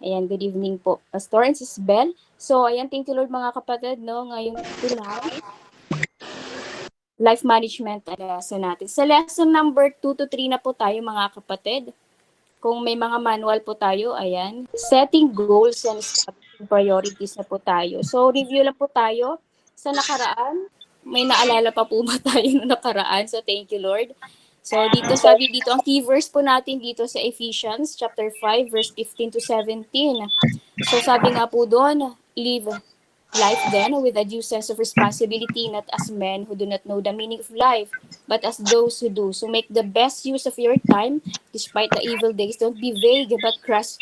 Ayan, good evening po, Pastor and Sis Bell. So, ayan, thank you Lord mga kapatid, no? Ngayong ulan, life management ang lesson natin. Sa lesson number 2 to 3 na po tayo mga kapatid. Kung may mga manual po tayo, ayan, setting goals and establishing priorities na po tayo. So, review lang po tayo sa nakaraan. May naalala pa po ba tayo na nakaraan? So, thank you Lord. So, dito sabi dito, ang key verse po natin dito sa Ephesians chapter 5, verse 15 to 17. So, sabi nga po doon, live life then with a due sense of responsibility, not as men who do not know the meaning of life, but as those who do. So make the best use of your time despite the evil days. Don't be vague, but grasp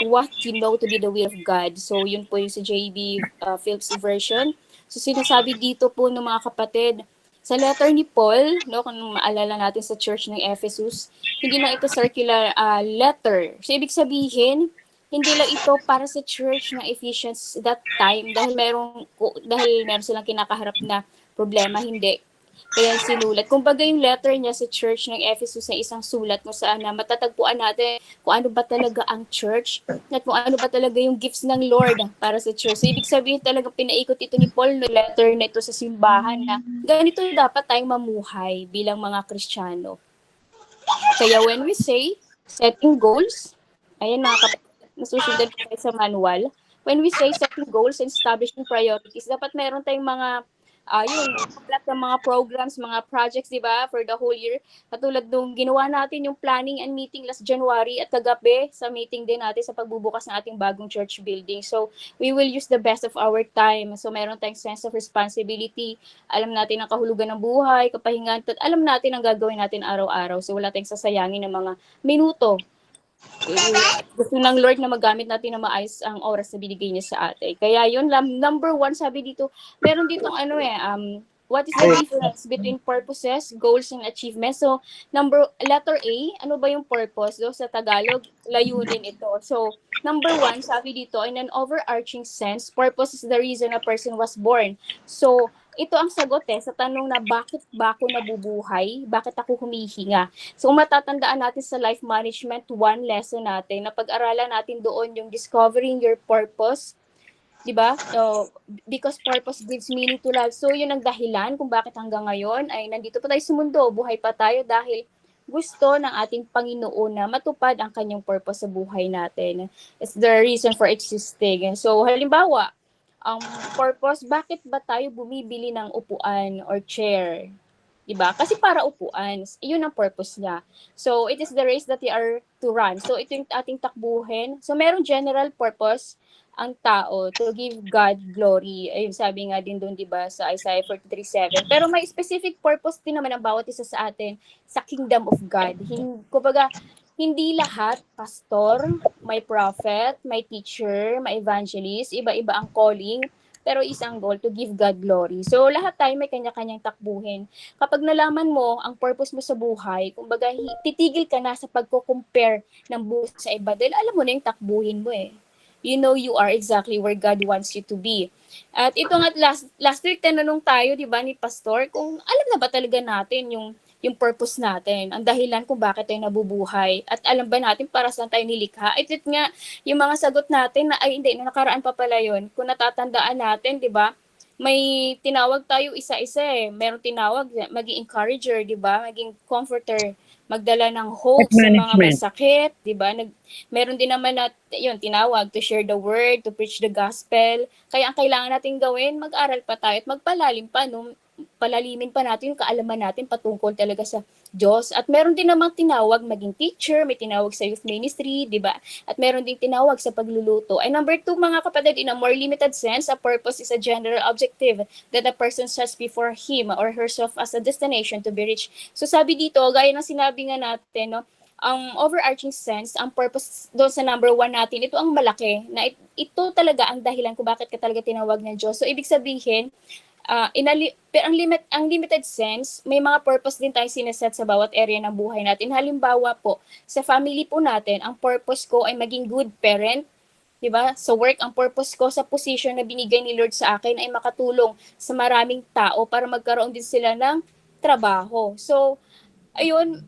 what you know to be the will of God. So yun po yung sa JB Phillips version. So sinasabi dito po ng mga kapatid, sa letter ni Paul, no, kung maalala natin sa church ng Ephesus, hindi na ito circular letter. So ibig sabihin, hindi lang ito para sa church ng Ephesians that time dahil meron silang kinakaharap na problema, hindi. Kaya sinulat. Kumbaga yung letter niya sa church ng Ephesus na isang sulat kung saan na matatagpuan natin kung ano ba talaga ang church at kung ano ba talaga yung gifts ng Lord para sa church. So, ibig sabihin talaga pinaikot ito ni Paul no letter na ito sa simbahan na ganito dapat tayong mamuhay bilang mga Kristiyano. Kaya when we say setting goals, ayan mga kapatid, nasusundan po tayo sa manual. When we say setting goals and establishing priorities, dapat meron tayong mga lahat ng mga programs, mga projects, di ba, for the whole year. Katulad nung ginawa natin yung planning and meeting last January at kagabi sa meeting din natin sa pagbubukas ng ating bagong church building. So, we will use the best of our time. So, meron tayong sense of responsibility. Alam natin ang kahulugan ng buhay, kapahingan, at alam natin ang gagawin natin araw-araw. So, wala tayong sasayangin ng mga minuto. Gusto ng Lord na magamit natin na maayos ang oras na binigay niya sa atin. Kaya yun, number one, sabi dito, meron ditong what is the difference between purposes, goals, and achievements? So, letter A, ano ba yung purpose? So, sa Tagalog, layunin ito. So, number one, sabi dito, in an overarching sense, purpose is the reason a person was born. So, ito ang sagot sa tanong na bakit ba ako nabubuhay? Bakit ako humihinga? So, matatandaan natin sa life management, one lesson natin, na pag-aralan natin doon yung discovering your purpose, di ba? Because purpose gives meaning to life. So, yun ang dahilan kung bakit hanggang ngayon ay nandito pa tayo sa mundo, buhay pa tayo dahil gusto ng ating Panginoon na matupad ang kanyang purpose sa buhay natin. It's the reason for existing. So, halimbawa, ang purpose, bakit ba tayo bumibili ng upuan or chair? Diba? Kasi para upuan. Yun ang purpose niya. So, it is the race that we are to run. So, ito yung ating takbuhin. So, merong general purpose ang tao to give God glory. Ayun, sabi nga din doon, diba, sa Isaiah 43:7. Pero may specific purpose din naman ang bawat isa sa atin sa kingdom of God. Kumbaga, hindi lahat pastor, may prophet, may teacher, may evangelist, iba-iba ang calling, pero isang goal to give God glory. So, lahat tayo may kanya-kanyang takbuhin. Kapag nalaman mo ang purpose mo sa buhay, kumbaga titigil ka na sa pagko-compare ng buhay sa iba dahil alam mo na yung takbuhin mo eh. You know you are exactly where God wants you to be. At ito nga last week tinanong tayo, 'di ba, ni pastor kung alam na ba talaga natin yung purpose natin, ang dahilan kung bakit tayo nabubuhay, at alam ba natin para saan tayo nilikha. At ito nga, yung mga sagot natin na, ay hindi, nakaraan pa pala yun, kung natatandaan natin, di ba, may tinawag tayo isa-isa eh. Merong tinawag, maging encourager, di ba, maging comforter, magdala ng hope sa mga may sakit, di ba, meron din naman na, yun, tinawag, to share the word, to preach the gospel. Kaya ang kailangan natin gawin, mag-aral pa tayo at magpalalim pa, no? Palalimin pa natin yung kaalaman natin patungkol talaga sa Diyos. At meron din namang tinawag maging teacher, may tinawag sa youth ministry, di ba? At meron din tinawag sa pagluluto. And number 2, mga kapatid, in a more limited sense, a purpose is a general objective that a person sets before him or herself as a destination to be reached. So sabi dito, gaya ng sinabi nga natin, no, ang overarching sense, ang purpose doon sa number 1 natin, ito ang malaki, na ito talaga ang dahilan kung bakit ka talaga tinawag ng Diyos. So ibig sabihin, ang limited sense, may mga purpose din tayo sineset sa bawat area ng buhay natin. Halimbawa po, sa family po natin, ang purpose ko ay maging good parent, di ba? Sa work, ang purpose ko sa position na binigay ni Lord sa akin ay makatulong sa maraming tao para magkaroon din sila ng trabaho. So, ayun,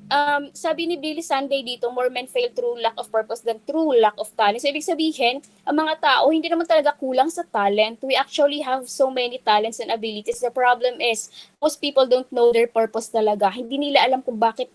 sabi ni Billy Sunday dito, more men fail through lack of purpose than through lack of talent. So, ibig sabihin, ang mga tao, hindi naman talaga kulang sa talent. We actually have so many talents and abilities. The problem is, most people don't know their purpose talaga. Hindi nila alam kung bakit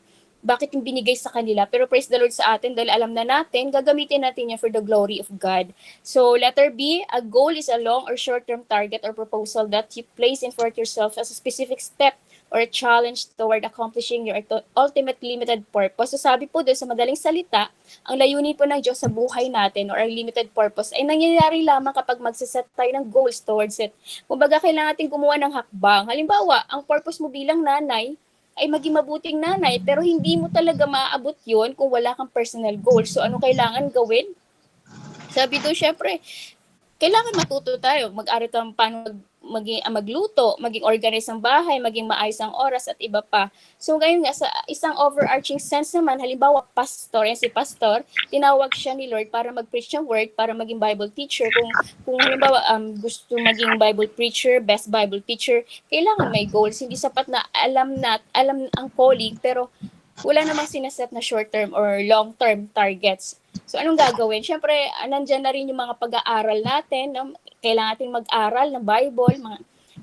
yung binigay sa kanila. Pero praise the Lord sa atin dahil alam na natin, gagamitin natin yan for the glory of God. So, letter B, a goal is a long or short-term target or proposal that you place in front of yourself as a specific step or a challenge toward accomplishing your ultimate limited purpose. So sabi po doon sa madaling salita, ang layunin po ng Diyos sa buhay natin or our limited purpose ay nangyayari lamang kapag magsaset tayo ng goals towards it. Kumbaga, kailangan natin gumawa ng hakbang. Halimbawa, ang purpose mo bilang nanay ay maging mabuting nanay, pero hindi mo talaga maaabot yon kung wala kang personal goals. So ano kailangan gawin? Sabi doon, syempre, kailangan matuto tayo. Mag-aral tayo paano magluto, maging organize ang bahay, maging maayos ang oras at iba pa. So ngayon nga, sa isang overarching sense naman, halimbawa pastor, yan si pastor, tinawag siya ni Lord para mag-preach ng word, para maging Bible teacher. Kung halimbawa gusto maging Bible preacher, best Bible teacher, kailangan may goals. Hindi sapat na alam ang calling, pero wala namang sinaset na short-term or long-term targets. So, anong gagawin? Siyempre, nandyan na rin yung mga pag-aaral natin. Kailangan natin mag-aral ng Bible,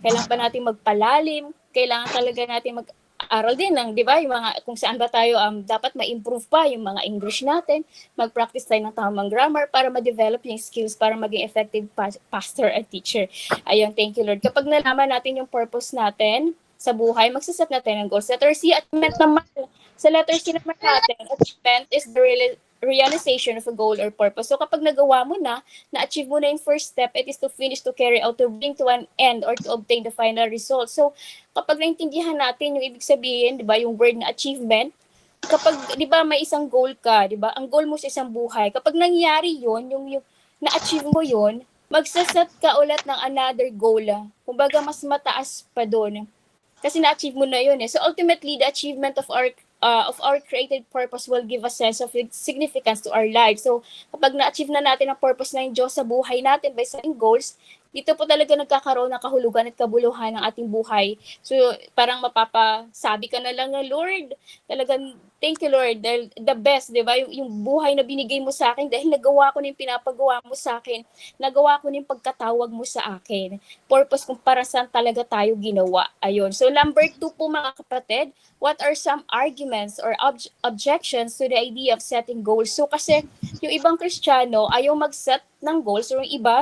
kailangan pa natin magpalalim, kailangan talaga natin mag-aral din ng, di ba, yung mga, kung saan ba tayo, dapat ma-improve pa yung mga English natin, mag-practice tayo ng tamang grammar para ma-develop yung skills para maging effective pastor at teacher. Ayun, thank you, Lord. Kapag nalaman natin yung purpose natin sa buhay, magsaset natin ng goals. Letter C, achievement naman. Sa letter C naman natin, achievement is the realization of a goal or purpose. So kapag nagawa mo na-achieve mo na yung first step, it is to finish, to carry out, to bring to an end, or to obtain the final result. So kapag naintindihan natin yung ibig sabihin, di ba, yung word na achievement, kapag, di ba, may isang goal ka, di ba, ang goal mo sa isang buhay, kapag nangyari yun, yung na-achieve mo yun, magsaset ka ulit ng another goal. Kumbaga, mas mataas pa doon. Kasi na-achieve mo na yun eh. So ultimately, the achievement of our created purpose will give a sense of significance to our life. So kapag na-achieve na natin ang purpose ng Diyos sa buhay natin by setting goals, dito po talaga nagkakaroon ng kahulugan at kabuluhan ng ating buhay. So parang mapapasabi ka na lang na, Lord, talagang thank you, Lord, dahil the best, di ba? Yung buhay na binigay mo sa akin, dahil nagawa ko na yung pinapagawa mo sa akin, nagawa ko na yung pagkatawag mo sa akin. Purpose kung para saan talaga tayo ginawa. Ayun. So number 2 po mga kapatid, what are some arguments or objections to the idea of setting goals? So kasi yung ibang Kristiyano ayaw mag-set ng goals or yung iba,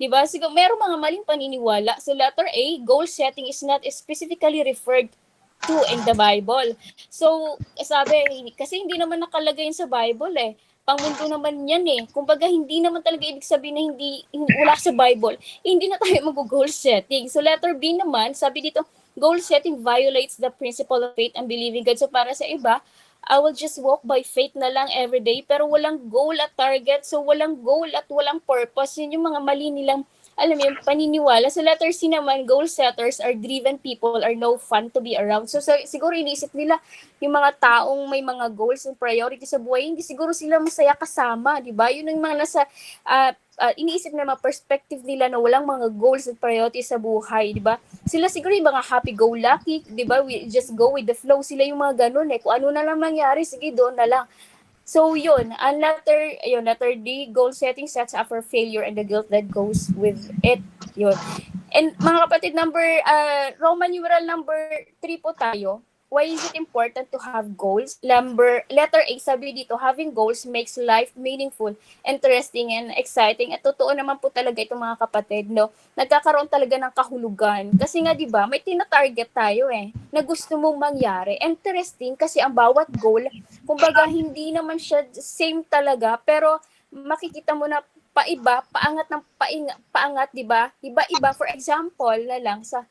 di ba? Siguro merong mga maling paniniwala. So letter A, goal setting is not specifically referred to in the Bible. So, sabi, kasi hindi naman nakalagay sa Bible eh. Pangmundo naman yan eh. Kumbaga, hindi naman talaga ibig sabihin na hindi wala sa Bible. Hindi na tayo mag-goal setting. So, letter B naman, sabi dito, goal setting violates the principle of faith and believing God. So, para sa iba, I will just walk by faith na lang everyday, pero walang goal at target. So, walang goal at walang purpose. Yun yung mga mali nilang alam mo yung paniniwala. Sa letter C naman, goal setters are driven people, are no fun to be around. So siguro iniisip nila yung mga taong may mga goals and priority sa buhay, hindi siguro sila masaya kasama, di ba? Yun ang mga nasa iniisip na mga perspective nila na walang mga goals and priorities sa buhay, di ba? Sila siguro yung mga happy-go-lucky, di ba? We just go with the flow. Sila yung mga ganun eh. Kung ano na lang mangyari, sige, doon na lang. So yun, ang letter D, goal setting sets up for failure and the guilt that goes with it. Yun. And mga kapatid, Roman numeral number 3 po tayo. Why is it important to have goals? Letter A, sabi dito, having goals makes life meaningful, interesting, and exciting. At totoo naman po talaga itong mga kapatid, no? Nagkakaroon talaga ng kahulugan. Kasi nga, di ba, may tina-target tayo eh, na gusto mong mangyari. Interesting kasi ang bawat goal, kumbaga, hindi naman siya same talaga, pero makikita mo na paiba, paangat, di ba? Iba-iba, for example, na lang sa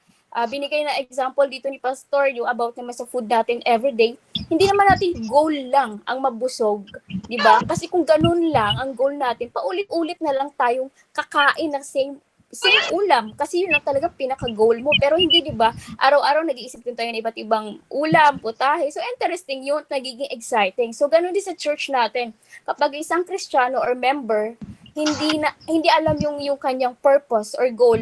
binigay na example dito ni Pastor, yung about naman sa food natin everyday, hindi naman natin goal lang ang mabusog, di ba? Kasi kung ganun lang ang goal natin, paulit-ulit na lang tayong kakain ng same ulam kasi yun lang talaga pinaka-goal mo. Pero hindi, di ba? Araw-araw nag-iisip din tayo ng iba't ibang ulam, putahe. So interesting yun, nagiging exciting. So ganun din sa church natin. Kapag isang Kristiyano or member, hindi alam yung kanyang purpose or goal,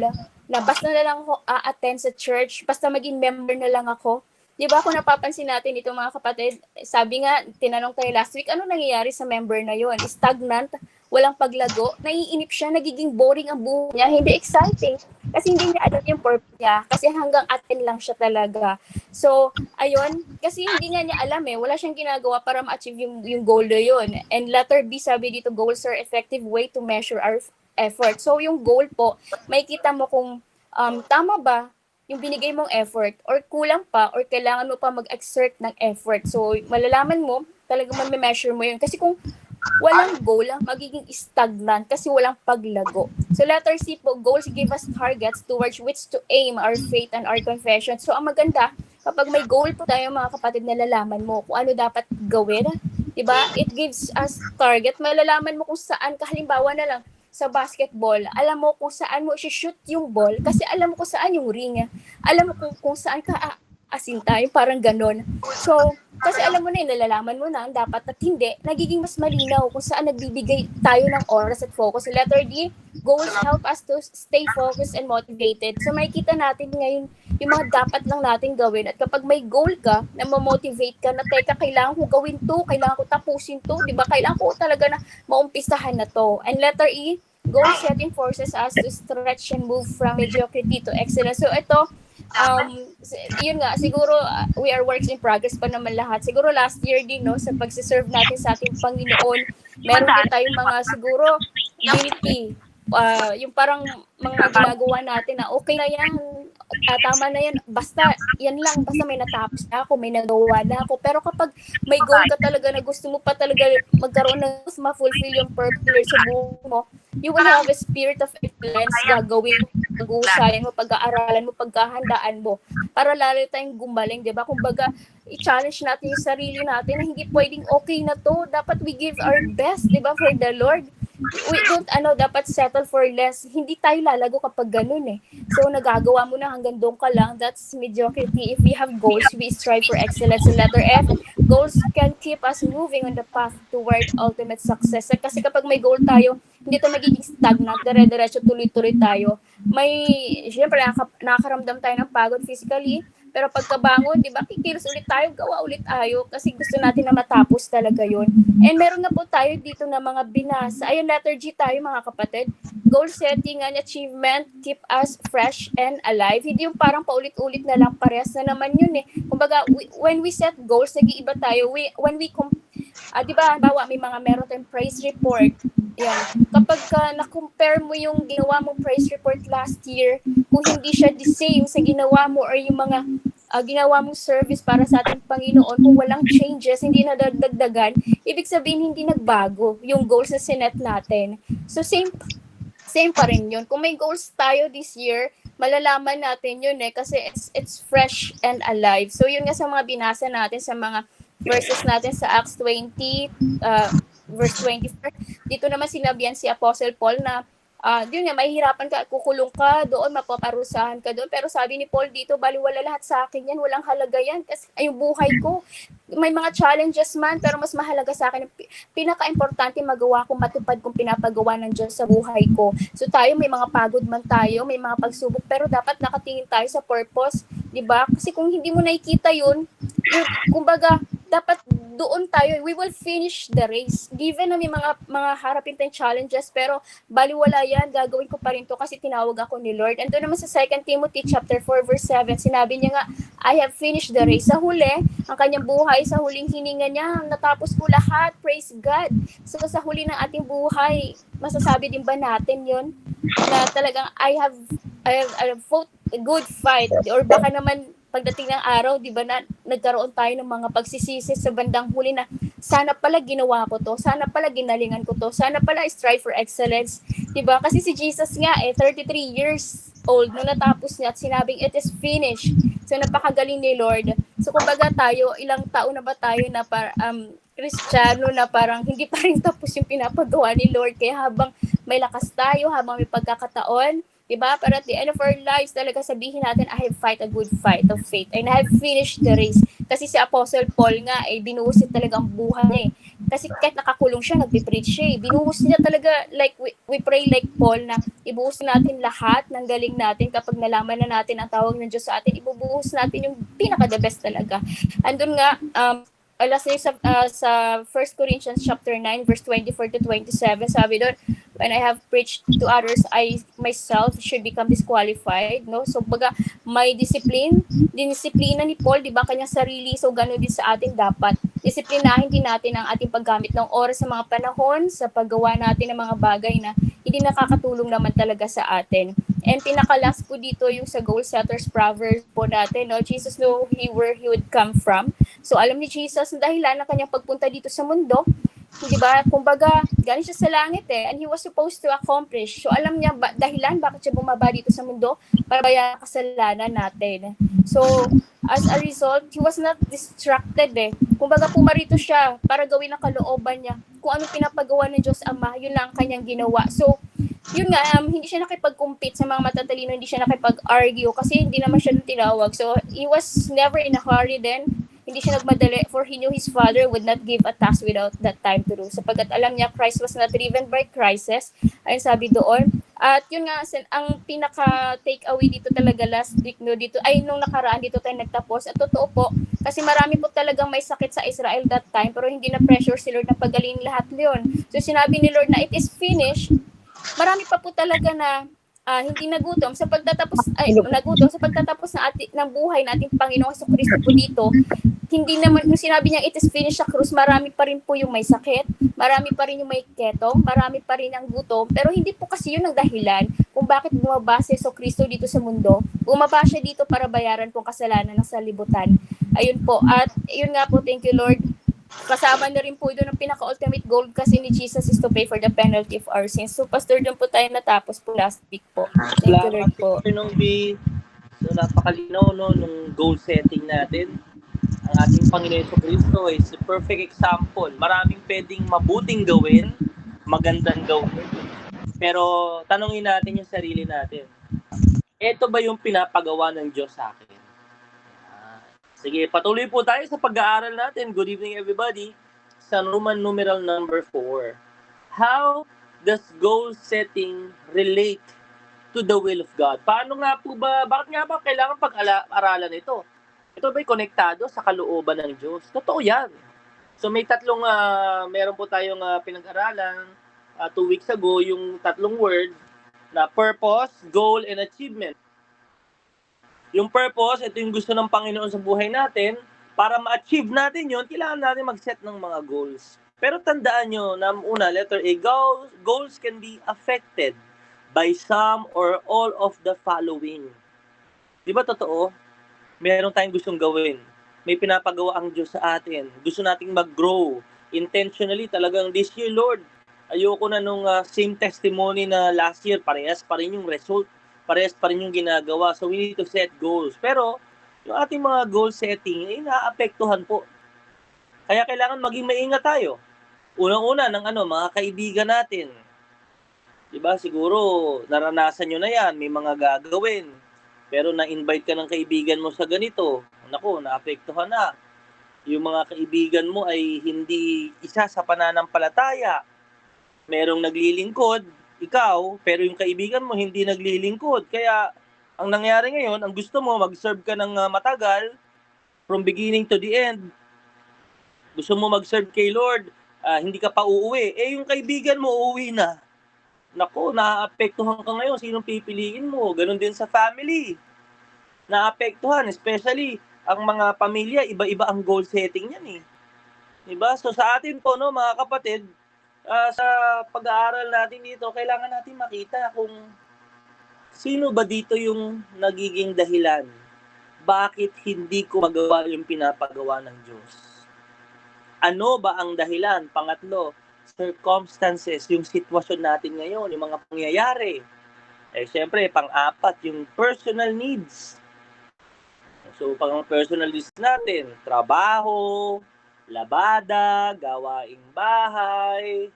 na basta na lang ako attend sa church, basta maging member na lang ako, Di ba kung napapansin natin ito mga kapatid, sabi nga, tinanong tayo last week, ano nangyayari sa member na yon? Stagnant, walang paglago, naiinip siya, nagiging boring ang buhay niya, hindi exciting. Kasi hindi niya alam yung purpose niya. Kasi hanggang attend lang siya talaga. So, ayun, kasi hindi nga niya alam wala siyang ginagawa para ma-achieve yung goal na yun. And letter B, sabi dito, goals are effective way to measure our effort. So, yung goal po, may kita mo kung tama ba yung binigay mong effort or kulang pa or kailangan mo pa mag-exert ng effort. So, malalaman mo, talagang ma-measure mo yun. Kasi kung walang goal, magiging stagnant kasi walang paglago. So, letter C po, goals give us targets towards which to aim our faith and our confession. So, ang maganda, kapag may goal po tayo mga kapatid, nalalaman mo kung ano dapat gawin. Diba? It gives us target. Malalaman mo kung saan, halimbawa na lang, sa basketball, alam mo kung saan mo i-shoot yung ball kasi alam mo kung saan yung ring. Alam mo kung saan ka aasinta, yung parang ganon. So, kasi alam mo na yun, nalalaman mo na ang dapat at hindi, nagiging mas malinaw kung saan nagbibigay tayo ng oras at focus. Letter D, goals help us to stay focused and motivated. So, makikita natin ngayon yung mga dapat lang natin gawin. At kapag may goal ka, na ma-motivate ka na, teka, kailangan ko gawin to, kailangan ko tapusin to, di ba? Kailangan ko talaga na maumpisahan na to. And letter E, goal setting forces us to stretch and move from mediocrity to excellence. So, ito, yun nga, siguro we are works in progress pa naman lahat. Siguro last year din, no, sa pagsiserve natin sa ating Panginoon, meron din tayong mga siguro guilty. Yung parang mga ginagawa natin na okay na yan, tama na yan, basta yan lang, basta may natapos na ako, may nagawa na ako. Pero kapag may goal ka talaga na gusto mo pa talaga magkaroon ng ma-fulfill yung purpose sa buhay mo, you will have a spirit of excellence, gagawin mo, pag-uusayan mo, pag-aaralan mo, pagkahandaan mo, para lalo tayong gumaling, di ba? Kumbaga, i-challenge natin yung sarili natin na hindi pwedeng okay na to, dapat we give our best, di ba, for the Lord. We don't, dapat settle for less. Hindi tayo lalago kapag ganun So, nagagawa mo na hanggang doon ka lang, that's mediocrity. If we have goals, we strive for excellence. And letter F, goals can keep us moving on the path toward ultimate success. Kasi kapag may goal tayo, hindi tayo magiging stagnant, dire-diretso, tuloy-tuloy tayo. Siyempre, nakakaramdam tayo ng pagod physically, pero pagkabangon, di ba, kikilos ulit tayo, gawa ulit tayo, kasi gusto natin na matapos talaga yun. And meron na po tayo dito na mga binasa. Ayun, letter G tayo mga kapatid. Goal setting and achievement keep us fresh and alive. Hindi yung parang paulit-ulit na lang, parehas na naman yun Kumbaga, when we set goals, nag-iiba tayo. Di ba, bawa, meron tayong praise report. Yan. Kapag na-compare mo yung ginawa mong praise report last year, kung hindi siya the same sa ginawa mo or yung mga ginawa mong service para sa ating Panginoon, kung walang changes, hindi na dagdagan, ibig sabihin hindi nagbago yung goals na sinet natin. So same pa rin yun. Kung may goals tayo this year, malalaman natin yun kasi it's fresh and alive. So yun nga sa mga binasa natin, sa mga verses natin sa Acts 20, verse 24, dito naman sinabihan si Apostle Paul na yun nga, mahihirapan ka, kukulong ka doon, mapaparusahan ka doon. Pero sabi ni Paul dito, baliwala lahat sa akin yan, walang halaga yan. Kasi yung buhay ko, may mga challenges man, pero mas mahalaga sa akin, pinaka-importante magawa ko, matupad kong pinapagawa ng Diyos sa buhay ko. So tayo, may mga pagod man tayo, may mga pagsubok, pero dapat nakatingin tayo sa purpose, di ba? Kasi kung hindi mo nakikita yun, kumbaga, dapat doon tayo, we will finish the race. Given na may mga harapin tayong challenges, pero baliwala yan, gagawin ko pa rin to kasi tinawag ako ni Lord. And doon naman sa 2 Timothy chapter 4 verse 7, sinabi niya nga, I have finished the race. Sa huli, ang kanyang buhay, sa huling hininga niya, natapos ko lahat, praise God. So sa huli ng ating buhay, masasabi din ba natin yon na talagang I have fought a good fight, or baka naman pagdating ng araw, di ba, na nagkaroon tayo ng mga pagsisisi sa bandang huli na sana pala ginawa ko to, sana pala ginalingan ko to, sana pala strive for excellence, di ba? Kasi si Jesus nga 33 years old nung natapos niya at sinabing it is finished. So napakagaling ni Lord. So kumbaga tayo, ilang taon na ba tayo na Kristiyano na parang hindi pa rin tapos yung pinapagawa ni Lord, kaya habang may lakas tayo, habang may pagkakataon, Diba? Para at the end of our lives, talaga sabihin natin, I have fight a good fight of faith and I have finished the race. Kasi si Apostle Paul nga, binuhusit talaga ang buhay niya eh. Kasi kahit nakakulong siya, nagpipreach siya eh. Binuhos niya talaga, like, we pray like Paul na ibuhos natin lahat ng galing natin kapag nalaman na natin ang tawag ng Diyos sa atin, ibubuhos natin yung pinaka-the best talaga. Andun nga, alas sa 1 Corinthians chapter 9 verse 24 to 27, sabi doon, when I have preached to others, I myself should become disqualified, no? So baga may dinisiplina ni Paul, 'di ba, kanyang sarili. So ganoon din sa atin dapat. Disiplinahin din natin ang ating paggamit ng oras sa mga panahon sa paggawa natin ng mga bagay na hindi nakakatulong naman talaga sa atin. And pinaka-last po dito yung sa goal setters proverb po natin, no? Jesus knew where he would come from. So alam ni Jesus na dahilan ng kanyang pagpunta dito sa mundo, 'di ba? Kumbaga, galing siya sa langit and he was supposed to accomplish. So alam niya dahilan bakit siya bumaba dito sa mundo para bayaran ang kasalanan natin. So as a result, he was not distracted Kumbaga pumarito siya para gawin ang kalooban niya. Kung anong pinapagawa ng Diyos Ama, yun lang ang kanyang ginawa. So yun nga, hindi siya nakipag-compete sa mga matatalino, hindi siya nakipag-argue kasi hindi naman siya tinawag. So he was never in a hurry then. Hindi siya nagmadali, for he knew his Father would not give a task without that time to do. Sapagkat alam niya, Christ was not driven by crisis. Ayun sabi doon. At yun nga, ang pinaka-take away dito talaga last week, no, dito, ay nung nakaraan dito tayo nagtapos. At totoo po, kasi marami po talagang may sakit sa Israel that time, pero hindi na pressure si Lord na pagaling lahat yun. So sinabi ni Lord na it is finished. Marami pa po talaga na hindi nagutom sa pagtatapos ng buhay nating Panginoong Jesucristo po dito. Hindi naman nung sinabi niya it is finished sa krus, marami pa rin po yung may sakit, marami pa rin yung may ketong, marami pa rin ang gutom, pero hindi po kasi yun ang dahilan kung bakit bumaba si Jesucristo dito sa mundo. Bumaba siya dito para bayaran po kasalanan ng salibutan. Ayun po. At yun nga po, thank you Lord. Kasama na rin po doon ang pinaka-ultimate goal kasi ni Jesus is to pay for the penalty of our sins. So, Pastor, doon po tayo natapos po last week po. Thank you, Lord po. So, napakalinaw, no, nung goal setting natin. Ang ating Panginoon Jesucristo is the perfect example. Maraming pwedeng mabuting gawin, magandang gawin. Pero, tanongin natin yung sarili natin. Ito ba yung pinapagawa ng Diyos sa akin? Sige, patuloy po tayo sa pag-aaral natin. Good evening, everybody. Sa Roman numeral number 4. How does goal setting relate to the will of God? Paano nga po ba, bakit nga ba kailangan pag-aralan ito? Ito ba'y konektado sa kalooban ng Diyos? Totoo yan. So may tatlong, meron po tayong pinag-aralan 2 weeks ago, yung tatlong word na purpose, goal, and achievement. Yung purpose, ito yung gusto ng Panginoon sa buhay natin. Para ma-achieve natin yun, kailangan natin mag-set ng mga goals. Pero tandaan nyo na una, letter A, goals can be affected by some or all of the following. Di ba totoo? Meron tayong gustong gawin. May pinapagawa ang Diyos sa atin. Gusto nating mag-grow. Intentionally, talagang this year, Lord, ayoko na nung same testimony na last year, parehas pa rin yung result. Parehas pa rin yung ginagawa. So, we need to set goals. Pero, yung ating mga goal setting, ay naapektuhan po. Kaya kailangan maging maingat tayo. Unang-una ng mga kaibigan natin. Diba? Siguro, naranasan nyo na yan. May mga gagawin. Pero na-invite ka ng kaibigan mo sa ganito. Naku, naapektuhan na. Yung mga kaibigan mo ay hindi isa sa pananampalataya. Merong naglilingkod, ikaw, pero yung kaibigan mo hindi naglilingkod. Kaya, ang nangyari ngayon, ang gusto mo, mag-serve ka ng matagal, from beginning to the end. Gusto mo mag-serve kay Lord, hindi ka pa uuwi. Yung kaibigan mo, uuwi na. Naku, naapektuhan ka ngayon. Sinong pipiliin mo? Ganon din sa family. Naapektuhan, especially ang mga pamilya, iba-iba ang goal setting yan eh. Diba? So sa atin po, no, mga kapatid, sa pag-aaral natin dito, kailangan natin makita kung sino ba dito yung nagiging dahilan. Bakit hindi ko magawa yung pinapagawa ng Diyos? Ano ba ang dahilan? Pangatlo, circumstances, yung sitwasyon natin ngayon, yung mga pangyayari. Siyempre, pang-apat, yung personal needs. So, pang personal needs natin, trabaho, labada, gawaing bahay,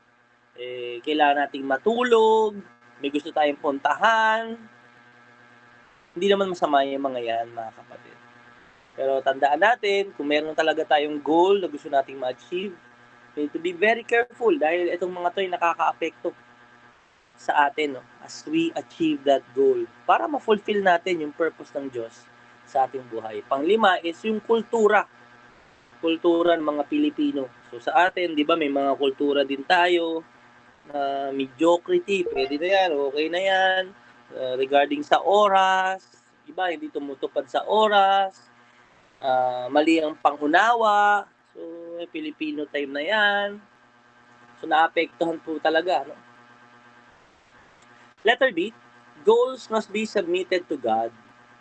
kailangan nating matulog, may gusto tayong puntahan, Hindi naman masama yung mga yan, mga kapatid. Pero tandaan natin, kung meron talaga tayong goal na gusto nating ma-achieve, we need to be very careful dahil itong mga to ay nakaka-apekto sa atin, no, as we achieve that goal para ma-fulfill natin yung purpose ng Diyos sa ating buhay. Panglima is yung kultura ng mga Pilipino. So sa atin, di ba, may mga kultura din tayo na mediocrity, pwede na yan, okay na yan. Regarding sa oras, iba hindi tumutupad sa oras, mali ang pangunawa, so Filipino time na yan. So naapektuhan po talaga, no? Letter B, goals must be submitted to God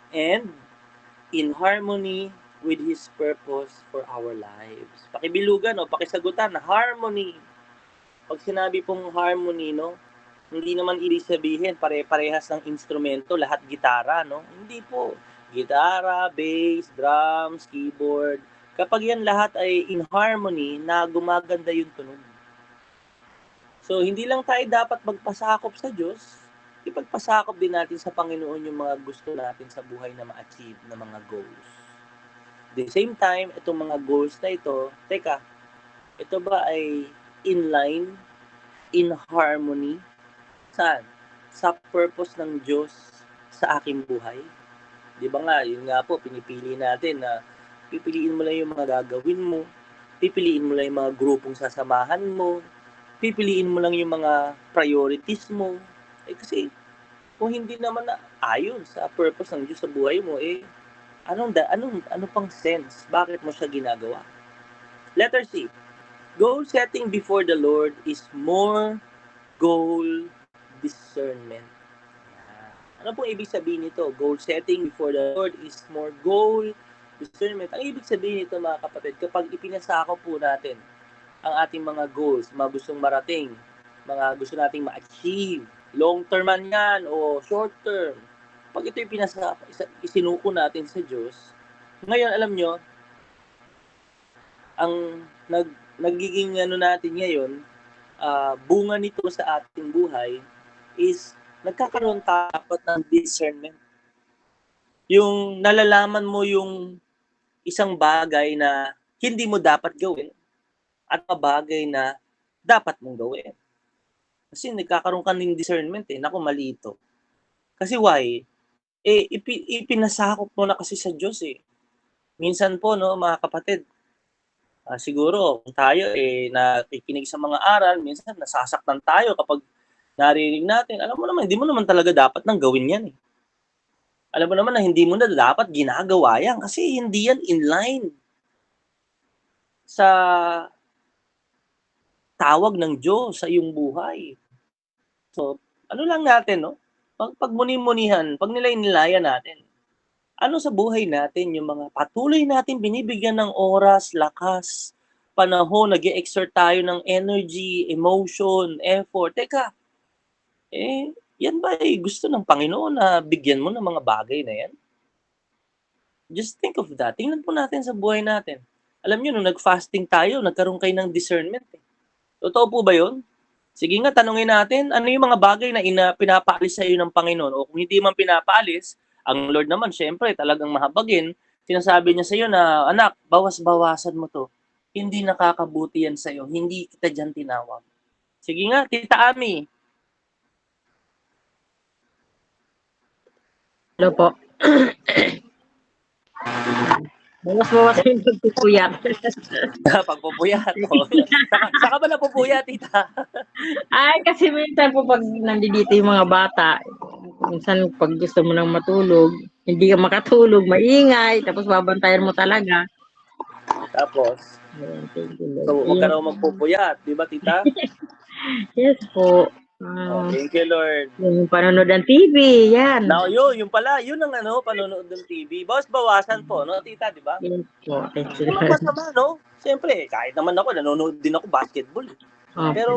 and in harmony with His purpose for our lives. Pakibilugan o pakisagutan, harmony. Pag sinabi pong harmony, no, hindi naman ibig sabihin pare-parehas ng instrumento, lahat gitara, no? Hindi po. Gitara, bass, drums, keyboard. Kapag yan lahat ay in harmony, na gumaganda yung tunog. So, hindi lang tayo dapat magpasakop sa Diyos, ipagpasakop din natin sa Panginoon yung mga gusto natin sa buhay na ma-achieve na mga goals. At the same time, itong mga goals na ito, teka, ito ba ay in line, in harmony, saan? Sa purpose ng Diyos sa aking buhay? Di ba nga, yun nga po, pinipili natin na pipiliin mo lang yung mga gagawin mo, pipiliin mo lang yung mga grupong sasamahan mo, pipiliin mo lang yung mga priorities mo. Kasi kung hindi naman na ayon sa purpose ng Diyos sa buhay mo, ano pang sense? Bakit mo siya ginagawa? Letter C, goal setting before the Lord is more goal discernment. Ano pong ibig sabihin nito? Goal setting before the Lord is more goal discernment. Ang ibig sabihin nito, mga kapatid, kapag ipinasako po natin ang ating mga goals, mga gustong marating, mga gusto nating ma-achieve, long term man yan o short term, pag ito yung isinuko natin sa Diyos, ngayon alam nyo, ang nagiging natin ngayon, bunga nito sa ating buhay is nagkakaroon dapat ng discernment. Yung nalalaman mo yung isang bagay na hindi mo dapat gawin at bagay na dapat mong gawin. Kasi nagkakaroon ka ng discernment naku, mali ito. Kasi why? Ipinasakop mo na kasi sa Diyos Minsan po, no, mga kapatid, siguro kung tayo nakikinig sa mga aral, minsan nasasaktan tayo kapag narinig natin. Alam mo naman, hindi mo naman talaga dapat nang gawin yan Alam mo naman na hindi mo na dapat ginagawa yan kasi hindi yan in line sa tawag ng Diyos sa iyong buhay. So, ano lang natin, no? Pagmuni-munihan, pag nilay-nilayan natin, ano sa buhay natin yung mga patuloy natin binibigyan ng oras, lakas, panahon, nag-e-exert tayo ng energy, emotion, effort. Teka, yan ba gusto ng Panginoon na bigyan mo ng mga bagay na yan? Just think of that. Tingnan po natin sa buhay natin. Alam niyo, nung nag-fasting tayo, nagkaroon kayo ng discernment. Totoo po ba yun? Sige nga, tanungin natin, ano yung mga bagay na pinapaalis sa iyo ng Panginoon? O kung hindi man pinapaalis, ang Lord naman, syempre, talagang mahabagin, sinasabi niya sa iyo na, anak, bawas-bawasan mo to. Hindi nakakabuti yan sa iyo. Hindi kita dyan tinawag. Sige nga, Tita Ami. Hello po. Bawas-bawas yung pagpupuyat. Pagpupuyat. Saka ba napupuyat, Tita? Ay, kasi minsan po pag nandito yung mga bata, minsan pag gusto mo nang matulog, hindi ka makatulog, maingay, tapos babantayan mo talaga. Tapos, so, huwag ka raw magpupuyat. Di ba, Tita? Yes po. Thank you, Lord. Yung panonood ng TV, yan. Now, yun pala. Yun ang panonood ng TV. Bawas-bawasan po, no, Tita, di ba? Yes po. Thank you. Walang masama, no? Siyempre, kahit naman ako, nanonood din ako basketball. Pero,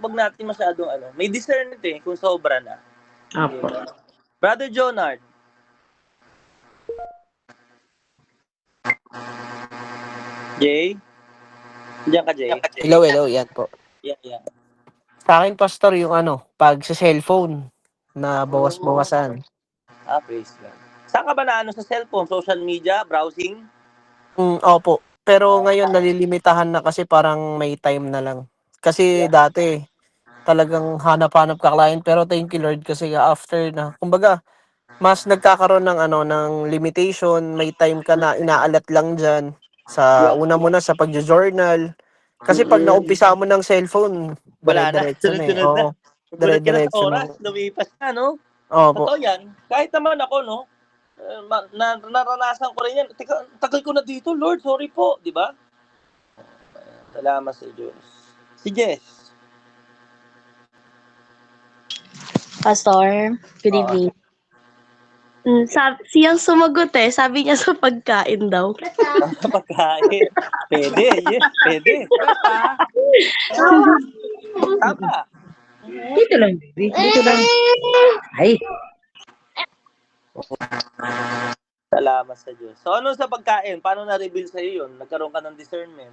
wag natin masyadong may discernment kung sobra na. Apo. Diba? Brother Jonard. Jay? Diyan ka, Jay? Hello, yan po. Yeah. Sa akin, Pastor, yung pag sa cellphone na bawas-bawasan. Praise God. Saan ka ba na ano sa cellphone? Social media? Browsing? Opo. Pero ngayon nalilimitahan na kasi parang may time na lang. Kasi dati talagang hanap-hanap ka client pero thank you Lord kasi after na kumbaga mas nagkakaroon ng ano ng limitation, may time ka na inaalat lang diyan sa Yeah. una muna sa pagjo-journal. Kasi pag naumpisa mo ng cellphone, Wala na. dire-diretso na eh. Sunod-sunod na. Oo, Gulat ka na sa dire-diretso oras. na. Lumipas na, no? Opo. Totoo yan. Kahit naman ako, no? Naranasan ko rin yan. Teka, tagal ko na dito, Lord. Sorry po. Di ba? Salamat sa Diyos. Si Jess. Pastor, good Oo. evening. Siyang sumagot eh. Sabi niya sa pagkain daw. Pagkain. Pwede. Yes, pwede. Tama. Dito lang, baby. Dito lang. Ay, Salamat sa Diyos. So, ano sa pagkain? Paano na-reveal sa'yo yun? Nagkaroon ka ng discernment?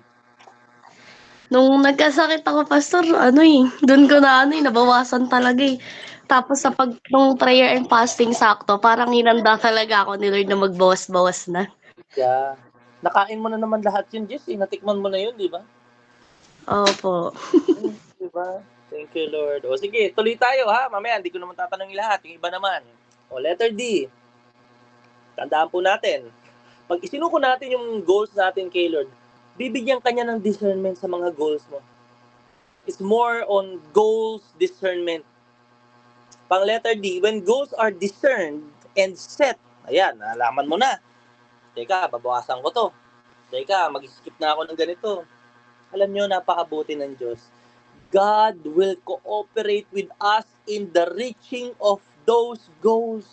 Nung nagkasakit ako, Pastor, dun ko na nabawasan talaga eh. Tapos nung prayer and fasting sakto, parang hinanda talaga ako ni Lord na magbawas-bawas na. Yeah. Nakain mo na naman lahat yun, Jess. Natikman mo na yun, di ba? Opo. Di ba? Thank you, Lord. O sige, tuloy tayo ha. Mamaya, hindi ko naman tatanungin lahat. Yung iba naman. O, letter D. Tandaan po natin. Pag isinuko natin yung goals natin kay Lord, bibigyan kanya ng discernment sa mga goals mo. It's more on goals discernment. Pang letter D, when goals are discerned and set, ayan, nalaman mo na. Teka, babawasan ko to. Teka, mag-skip na ako ng ganito. Alam nyo, napakabuti ng Diyos. God will cooperate with us in the reaching of those goals.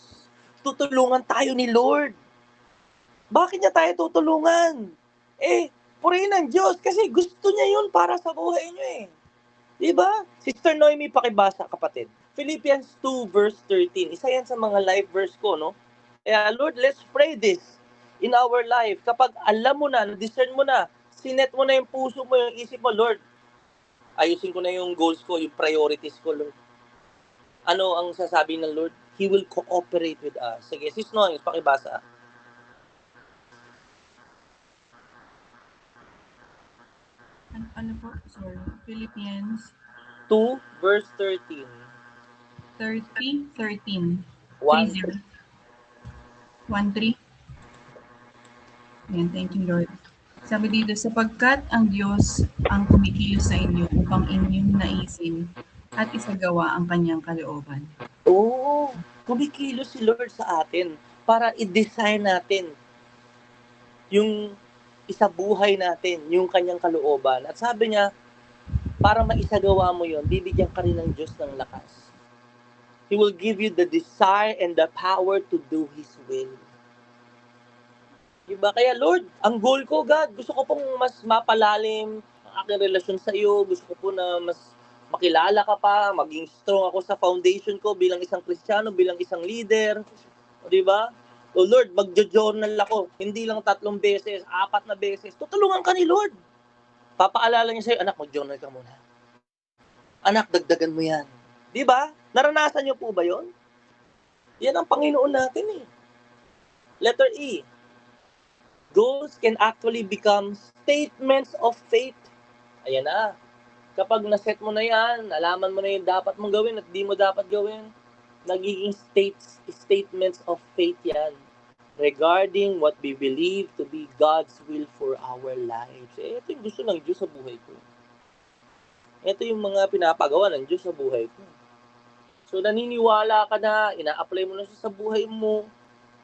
Tutulungan tayo ni Lord. Bakit niya tayo tutulungan? Purihin ng Diyos kasi gusto niya yun para sa buhay niyo eh. Diba? Sister Noemi, pakibasa kapatid. Philippians 2 verse 13. Isa yan sa mga life verse ko, no? Kaya Lord, let's pray this in our life. Kapag alam mo na, discern mo na, sinet mo na yung puso mo, yung isip mo, Lord, ayusin ko na yung goals ko, yung priorities ko, Lord. Ano ang sasabi ng Lord? He will cooperate with us. Sige, Sis Noemi, pakibasa. Ano po? Sorry. Philippians 2 verse 13. 13. 1. 1:3. Ayan, thank you, Lord. Sabi dito, sapagkat ang Diyos ang kumikilos sa inyo upang inyong naisin at isagawa ang kanyang kalooban. Oo, kumikilos si Lord sa atin para i-design natin yung isabuhay natin, yung kanyang kalooban. At sabi niya, para maisagawa mo yon, bibigyan ka rin ng Diyos ng lakas. He will give you the desire and the power to do His will. Diba? Kaya Lord, ang goal ko, God, gusto ko pong mas mapalalim ang aking relasyon sa iyo. Gusto ko po na mas makilala ka pa, maging strong ako sa foundation ko bilang isang Kristiyano, bilang isang leader. O, diba? O Lord, magjo-journal ako. Hindi lang 3 beses, 4 na beses. Tutulungan ka ni Lord. Papaalala niya sa'yo, anak, mag-journal ka muna. Anak, dagdagan mo yan. Diba? Naranasan niyo po ba yon? Yan ang Panginoon natin eh. Letter E. Goals can actually become statements of faith. Ayan na. Kapag naset mo na yan, nalaman mo na yung dapat mong gawin at di mo dapat gawin, nagiging statements of faith yan regarding what we believe to be God's will for our lives. Ito yung gusto ng Diyos sa buhay ko. Ito yung mga pinapagawa ng Diyos sa buhay ko. So naniniwala ka na, ina-apply mo na siya sa buhay mo,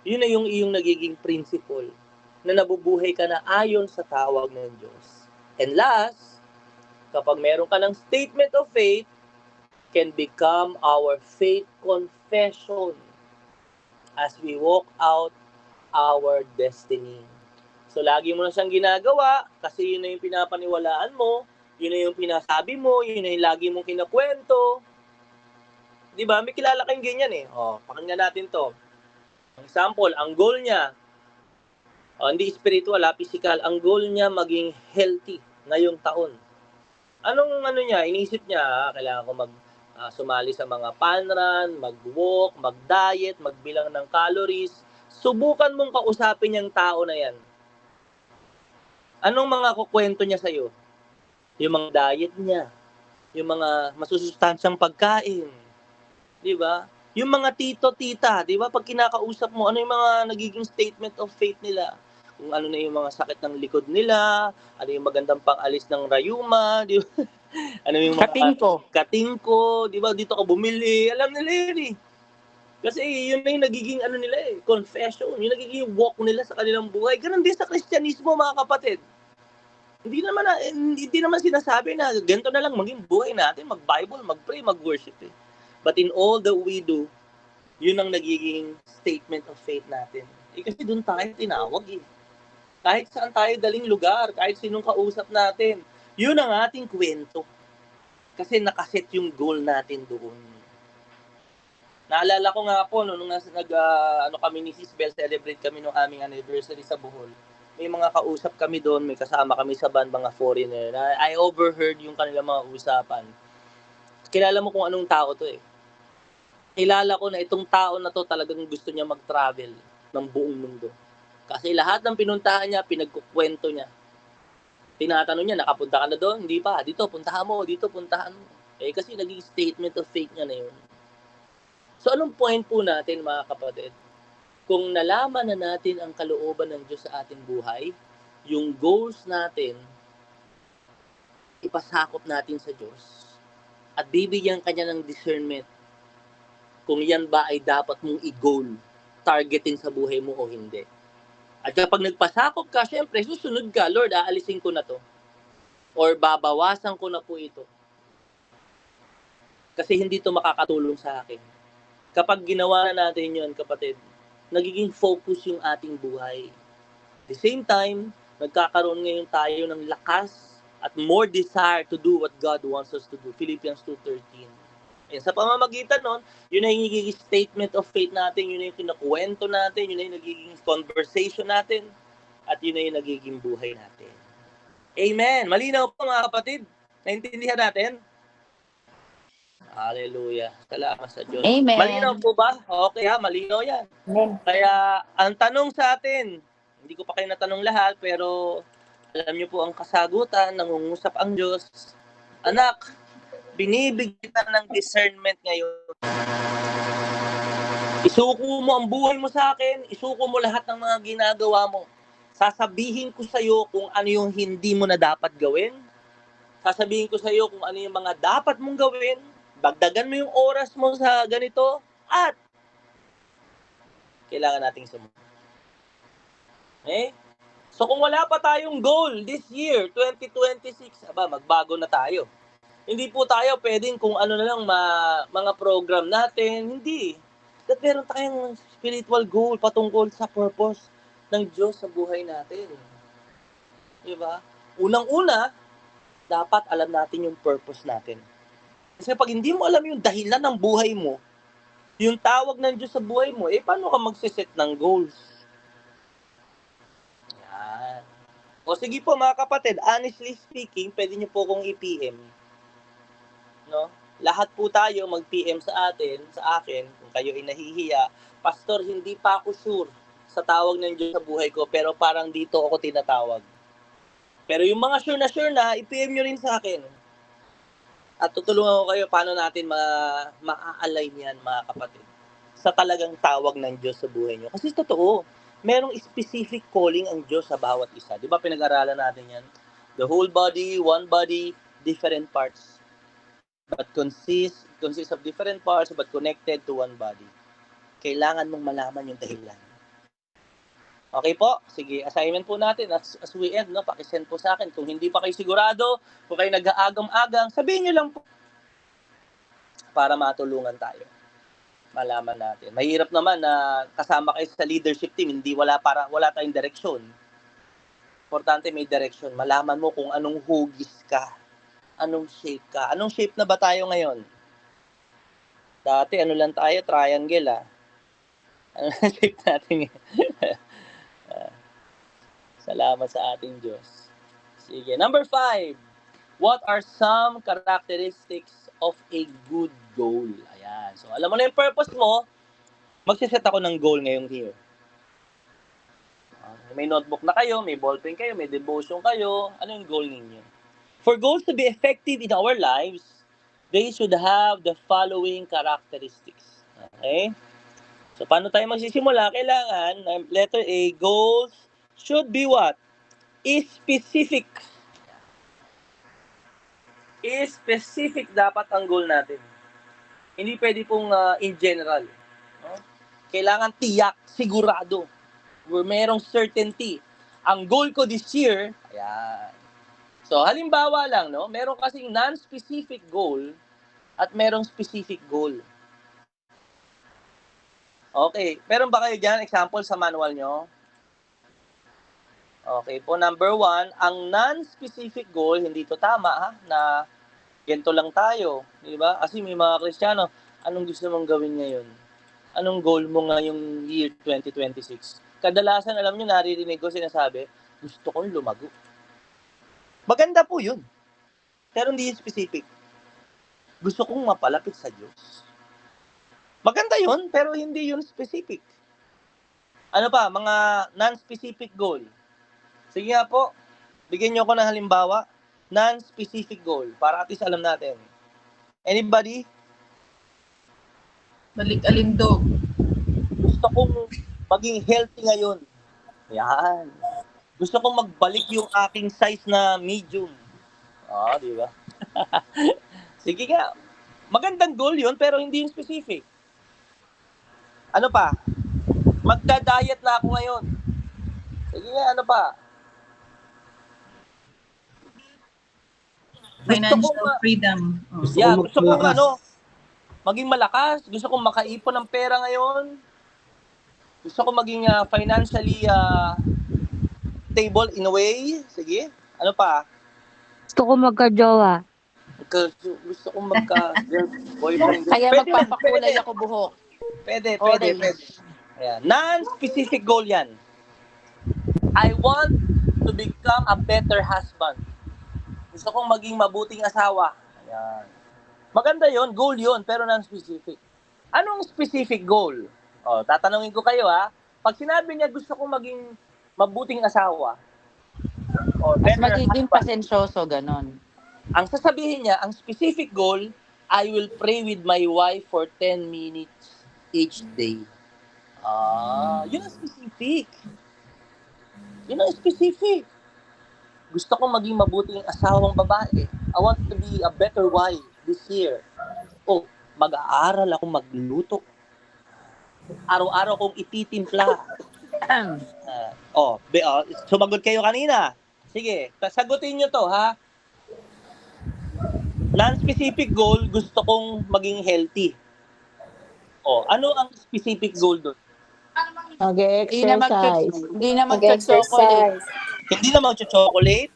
yun na yung iyong nagiging principle na nabubuhay ka na ayon sa tawag ng Diyos. And last, kapag meron ka ng statement of faith, can become our faith confession as we walk out our destiny. So lagi mo na siyang ginagawa kasi yun na yung pinapaniwalaan mo, yun na yung pinasabi mo, yun na yung lagi mong kinakwento. Diba? May kilala kayong ganyan eh. Pakinggan natin to. Example, ang goal niya, hindi spiritual, physical, ang goal niya maging healthy ngayong taon. Anong niya, inisip niya, kailangan ko sumali sa mga fun run, mag-walk, mag-diet, magbilang ng calories, Subukan mong kausapin yung tao na yan. Anong mga kukwento niya sa'yo? Yung mga diet niya, yung mga masusustansyang pagkain, di ba? Yung mga tito, tita, di ba? Pag kinakausap mo, ano yung mga nagiging statement of faith nila? Kung ano na yung mga sakit ng likod nila, ano yung magandang pang-alis ng rayuma, di ba? Ano yung mga katingko, di ba? Dito ka bumili, alam nila yun eh. Kasi yun na yung nagiging ano nila eh, confession, yung nagiging walk nila sa kanilang buhay. Ganun din sa Kristyanismo, mga kapatid. Hindi naman sinasabi na ganito na lang maging buhay natin, mag-Bible, mag-pray, mag-worship eh. But in all that we do, yun ang nagiging statement of faith natin. Eh kasi doon tayo tinawag eh. Kahit saan tayo daling lugar, kahit sinong kausap natin, yun ang ating kwento. Kasi nakaset yung goal natin doon. Naalala ko nga po, nung kami ni Sis Bell, celebrate kami nung aming anniversary sa Bohol. May mga kausap kami doon, may kasama kami sa band, mga foreigner. I overheard yung kanilang mga usapan. Kilala mo kung anong tao to eh. Kilala ko na itong tao na to talagang gusto niya mag-travel ng buong mundo. Kasi lahat ng pinuntahan niya, pinagkukwento niya. Tinatanong niya, nakapunta ka na doon? Hindi pa. Dito, puntahan mo. Dito, puntahan mo. Eh kasi naging statement of faith niya na yun. So anong point po natin mga kapatid? Kung nalaman na natin ang kalooban ng Diyos sa ating buhay, yung goals natin, ipasakop natin sa Diyos at bibigyan kanya ng discernment kung yan ba ay dapat mong i-goal, targetin sa buhay mo o hindi. At kapag nagpasakop ka, syempre, susunod ka, Lord, aalisin ko na to. Or babawasan ko na po ito. Kasi hindi to makakatulong sa akin. Kapag ginawa na natin yun, kapatid, nagiging focus yung ating buhay. At the same time, nagkakaroon ngayon tayo ng lakas at more desire to do what God wants us to do. Philippians 2:13. And sa pamamagitan nun, yun na yung nagiging statement of faith natin, yun na yung kinakwento natin, yun na yung nagiging conversation natin, at yun na yung nagiging buhay natin. Amen! Malinaw po mga kapatid. Naintindihan natin? Hallelujah. Salamat sa Diyos. Amen. Malinaw po ba? Okay ha, malinaw yan. Amen. Kaya, ang tanong sa atin, hindi ko pa kayo natanong lahat, pero alam niyo po ang kasagutan, nangungusap ang Diyos. Anak, binibigyan kita ng discernment ngayon. Isuko mo ang buhay mo sa akin, isuko mo lahat ng mga ginagawa mo. Sasabihin ko sa iyo kung ano yung hindi mo na dapat gawin. Sasabihin ko sa iyo kung ano yung mga dapat mong gawin. Dagdagan mo yung oras mo sa ganito at kailangan nating sumunod. Okay? So kung wala pa tayong goal this year, 2026, magbago na tayo. Hindi po tayo pwedeng kung ano na lang mga program natin. Hindi. That meron tayong spiritual goal patungkol sa purpose ng Diyos sa buhay natin. Diba? Unang-una, dapat alam natin yung purpose natin. Kasi pag hindi mo alam yung dahilan ng buhay mo, yung tawag ng Diyos sa buhay mo, paano ka magsiset ng goals? Yan. O sige po mga kapatid, honestly speaking, pwede niyo po kong i-PM. No? Lahat po tayo mag-PM sa akin, kung kayo ay nahihiya, Pastor, hindi pa ako sure sa tawag ng Diyos sa buhay ko, pero parang dito ako tinatawag. Pero yung mga sure na, i-PM nyo rin sa akin. At tutulungan ko kayo paano natin ma-align yan, mga kapatid, sa talagang tawag ng Diyos sa buhay nyo. Kasi totoo, merong specific calling ang Diyos sa bawat isa. Di ba pinag-aralan natin yan? The whole body, one body, different parts. But consists of different parts but connected to one body. Kailangan mong malaman yung dahilan. Okay po? Sige, assignment po natin as we end, no? Pakisend po sa akin. Kung hindi pa kayo sigurado, kung kayo nag-aagam-agang, sabihin nyo lang po para matulungan tayo. Malaman natin. Mahirap naman na kasama kayo sa leadership team, wala tayong direksyon. Importante may direksyon. Malaman mo kung anong hugis ka. Anong shape ka. Anong shape na ba tayo ngayon? Dati ano lang tayo, triangle Anong shape natin ngayon? Salamat sa ating Diyos. Sige. Number 5. What are some characteristics of a good goal? Ayan. So, alam mo na yung purpose mo, magsiset ako ng goal ngayong year. May notebook na kayo, may ballpen kayo, may devotion kayo. Ano yung goal ninyo? For goals to be effective in our lives, they should have the following characteristics. Okay? So, paano tayo magsisimula? Kailangan, letter A, goals should be what? Specific. Specific dapat ang goal natin. Hindi pwede pong in general. No? Kailangan tiyak, sigurado. Merong certainty. Ang goal ko this year, ayan. So, halimbawa lang, no? Meron kasing non-specific goal at merong specific goal. Okay. Meron ba kayo dyan? Example sa manual nyo? Okay po. Number 1, ang non-specific goal, hindi to tama ha, na ganito lang tayo. Di ba? Kasi may mga Kristiyano, anong gusto mong gawin ngayon? Anong goal mo ngayong year 2026? Kadalasan, alam nyo, naririnig ko sinasabi, gusto kong lumago. Maganda po yun. Pero hindi yun specific. Gusto kong mapalapit sa Diyos. Maganda yun, pero hindi yun specific. Ano pa? Mga non-specific goal. Sige nga po, bigyan nyo ako ng halimbawa. Non-specific goal, para at least alam natin. Anybody? Balik alindog. Gusto kong maging healthy ngayon. Yan. Gusto kong magbalik yung aking size na medium. Di ba? Sige nga. Magandang goal yun, pero hindi yung specific. Ano pa? Magda-diet na ako ngayon. Sige nga, ano pa? Financial freedom. Oh. Gusto kong maging malakas. Gusto kong makaipon ng pera ngayon. Gusto kong maging financially stable in a way. Sige. Ano pa? Gusto ko magka-jowa. Gusto kong boyfriend. Kaya Pwede, magpapakulay pwede. ako buhok. Pwede. Orange. Ayan. Non-specific goal yan. I want to become a better husband. Gusto kong maging mabuting asawa. Ayan. Maganda yon, goal yon, pero non-specific. Anong specific goal? Tatanungin ko kayo ha. Pag sinabi niya gusto kong maging mabuting asawa, Mas magiging husband, pasensyoso, ganon. ang sasabihin niya, ang specific goal, I will pray with my wife for 10 minutes each day. Yun ang specific. Yun ang specific. Gusto kong maging mabuting asawang babae. I want to be a better wife this year. Mag-aaral akong magluto. Araw-araw kong ititimpla. Sumagot kayo kanina. Sige, sagutin nyo to, ha? Non-specific goal, gusto kong maging healthy. Ano ang specific goal doon? Mag-exercise. Hindi na mag-chocolate. Hindi na mag-chocolate.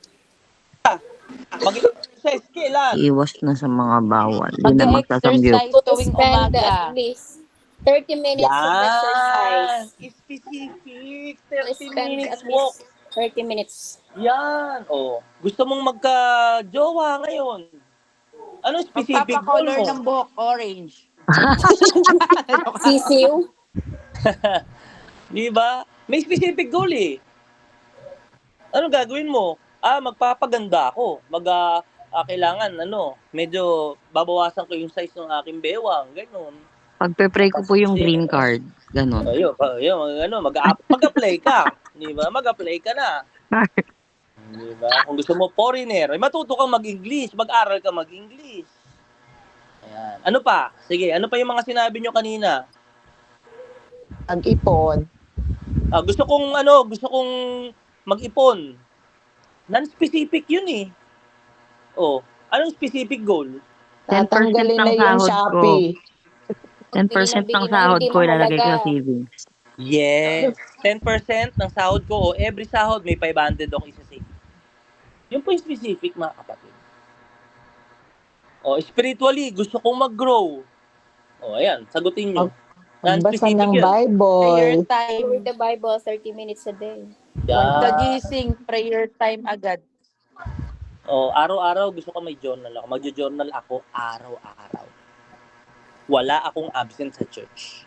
Mag-exercise kailan? Iwas na sa mga bawal. Hindi na magsasamgyup. Mag-exercise tuwing Spend umaga. at least 30 minutes of exercise. Specific. 30 Spend minutes at walk. least 30 minutes. Yan. Gusto mong magka-jowa ngayon. Ano specific goal Magpapakolor mo? ng buhok, orange. Sisiw. Di ba? May specific goal eh. Ano gagawin mo? Magpapaganda ako. Kailangan, medyo babawasan ko yung size ng aking bewang. Ganon. Pagpe-pray ko po yung green card. Ganon. Mag-apply ka. Di ba? Mag-apply ka na. Di ba? Kung gusto mo foreigner, matuto kang mag-English. Mag-aral ka mag-English. Ayan. Ano pa? Sige, ano pa yung mga sinabi nyo kanina? Mag-ipon. Gusto kong mag-ipon. Non-specific yun eh. Anong specific goal? 10% ng sahod ko. 10% ng sahod ko ilalagay ko sa savings. Yes. 10% ng sahod ko every sahod may 500 ako isa-save. Yun po yung specific, mga kapatid. Spiritually, gusto kong mag-grow. Ayan, sagutin nyo. Magbasa ng Prayer Bible. time. Read the Bible 30 minutes a day. Pagkagising, prayer time agad. Araw-araw gusto ko may journal ako. Magjo-journal ako araw-araw. Wala akong absent sa church.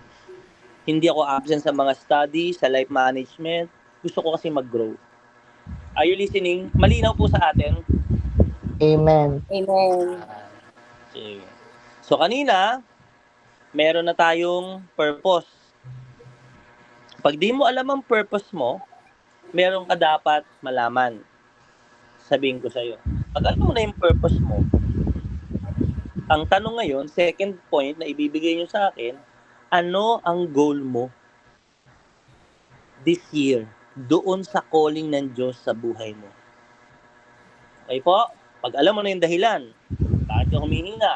Hindi ako absent sa mga study, sa life management. gusto ko kasi mag-grow. Are you listening? Malinaw po sa atin? Amen. Amen. Sige. So kanina, meron na tayong purpose. Pag di mo alam ang purpose mo, meron ka dapat malaman. Sabihin ko sa'yo. Pag alam mo na yung purpose mo, ang tanong ngayon, second point na ibibigay nyo sa akin, ano ang goal mo this year doon sa calling ng Diyos sa buhay mo? Okay po? Pag alam mo na yung dahilan, bakit ka humihinga,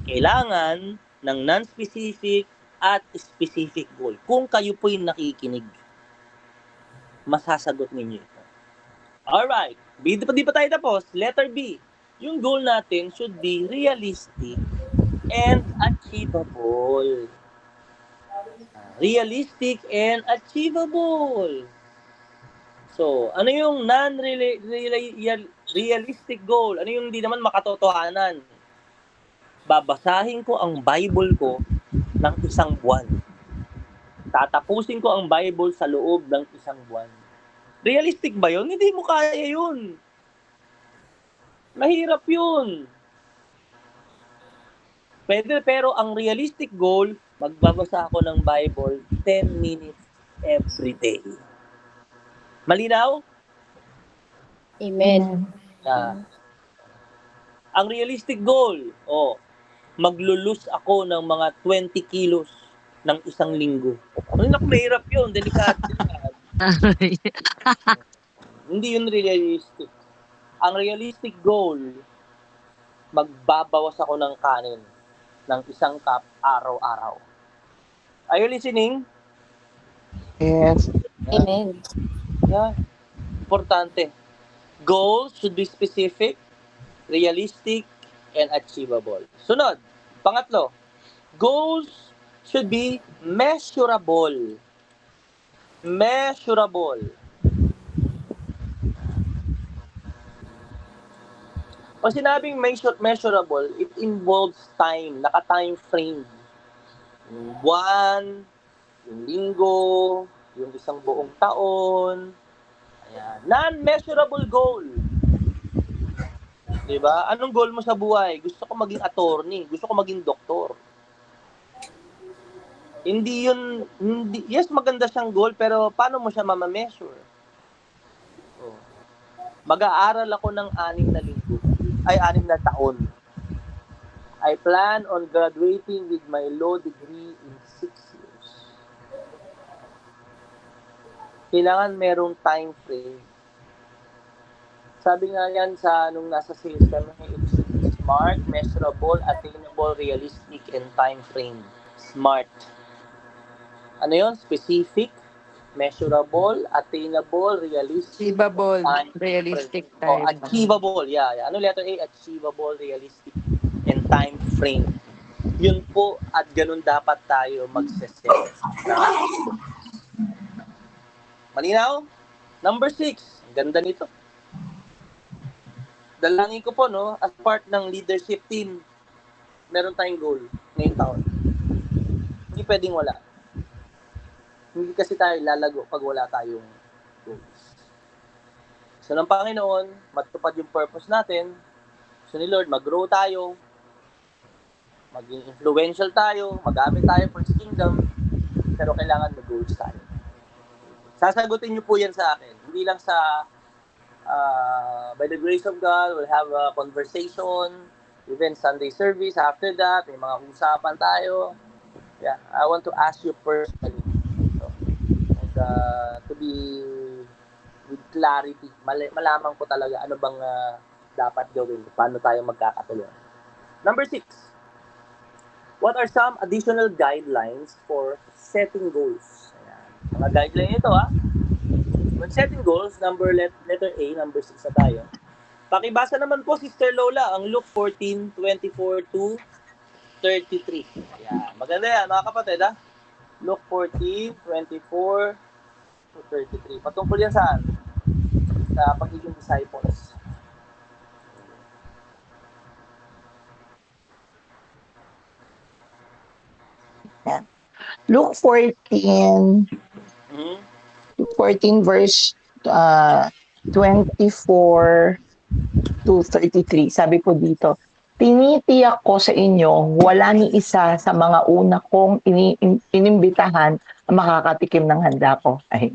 kailangan ng non-specific at specific goal. Kung kayo po yung nakikinig, masasagot ninyo ito. Alright, di pa tayo tapos. Letter B. Yung goal natin should be realistic and achievable. Realistic and achievable. So, ano yung non-realistic goal? Ano yung hindi naman makatotohanan? Babasahin ko ang Bible ko ng isang buwan. Tatapusin ko ang Bible sa loob ng isang buwan. Realistic ba yun? Hindi mo kaya yun. Mahirap yun. Pwede, pero ang realistic goal, magbabasa ako ng Bible 10 minutes every day. Malinaw? Amen. Ang realistic goal, maglulus ako ng mga 20 kilos ng isang linggo. Naku, mahirap yun. Delikado. Hindi yun realistic. Ang realistic goal, magbabawas ako ng kanin ng 1 cup araw-araw. Are you listening? Yes. Amen. Yeah. Importante. Goals should be specific, realistic, and achievable. Sunod, pangatlo, goals should be measurable. Measurable. Pag sinabing measurable, it involves time, naka-time frame. Yung buwan, yung linggo, yung isang buong taon. Ayan. Non-measurable goal. Diba? Anong goal mo sa buhay? Gusto ko maging attorney. Gusto ko maging doktor. Yes, maganda siyang goal, pero paano mo siya mamameasure? Mag-aaral ako ng 6 na linggo. 6 na taon. I plan on graduating with my law degree in 6 years. Kailangan merong time frame. Sabi nga yan sa nung nasa sales kami, it's smart, measurable, attainable, realistic, and time frame. Smart. Ano yun? Specific, measurable, attainable, realistic, Achievable, time realistic frame. time. Achievable, yeah. Ano letter A? Achievable, realistic, and time frame. Yun po, at ganun dapat tayo magse-set. Malinaw? Number 6. Ang ganda nito. Dalangin ko po, no, as part ng leadership team, meron tayong goal ngayong taon. Hindi pwedeng wala. Hindi kasi tayo lalago pag wala tayong goals. So, ng Panginoon, matupad yung purpose natin. So, ni Lord, mag-grow tayo, maging influential tayo, magamit tayo for His kingdom, pero kailangan mag-goals tayo. Sasagutin niyo po yan sa akin. Hindi lang sa by the grace of God, we'll have a conversation, even Sunday service. After that, may mga usapan tayo. Yeah, I want to ask you personally. So, and, to be with clarity. Malaman ko talaga ano bang dapat gawin. Paano tayo magkakatulungan. Number 6. What are some additional guidelines for setting goals? Ayan. Mga guideline ito, When setting goals, letter A, number 6 na tayo. Pakibasa naman po, Sister Lola, ang Luke 14:24 to 33. Ayan. Maganda yan, mga kapatid, Luke 14:24 to 33. Patungkol yan saan? Sa pagiging disciples. Luke 14, Mm-hmm. Luke 14 verse 24 to 33. Sabi po dito, tinitiyak ko sa inyo, wala ni isa sa mga una kong inimbitahan ang makakatikim ng handa ko. Ay.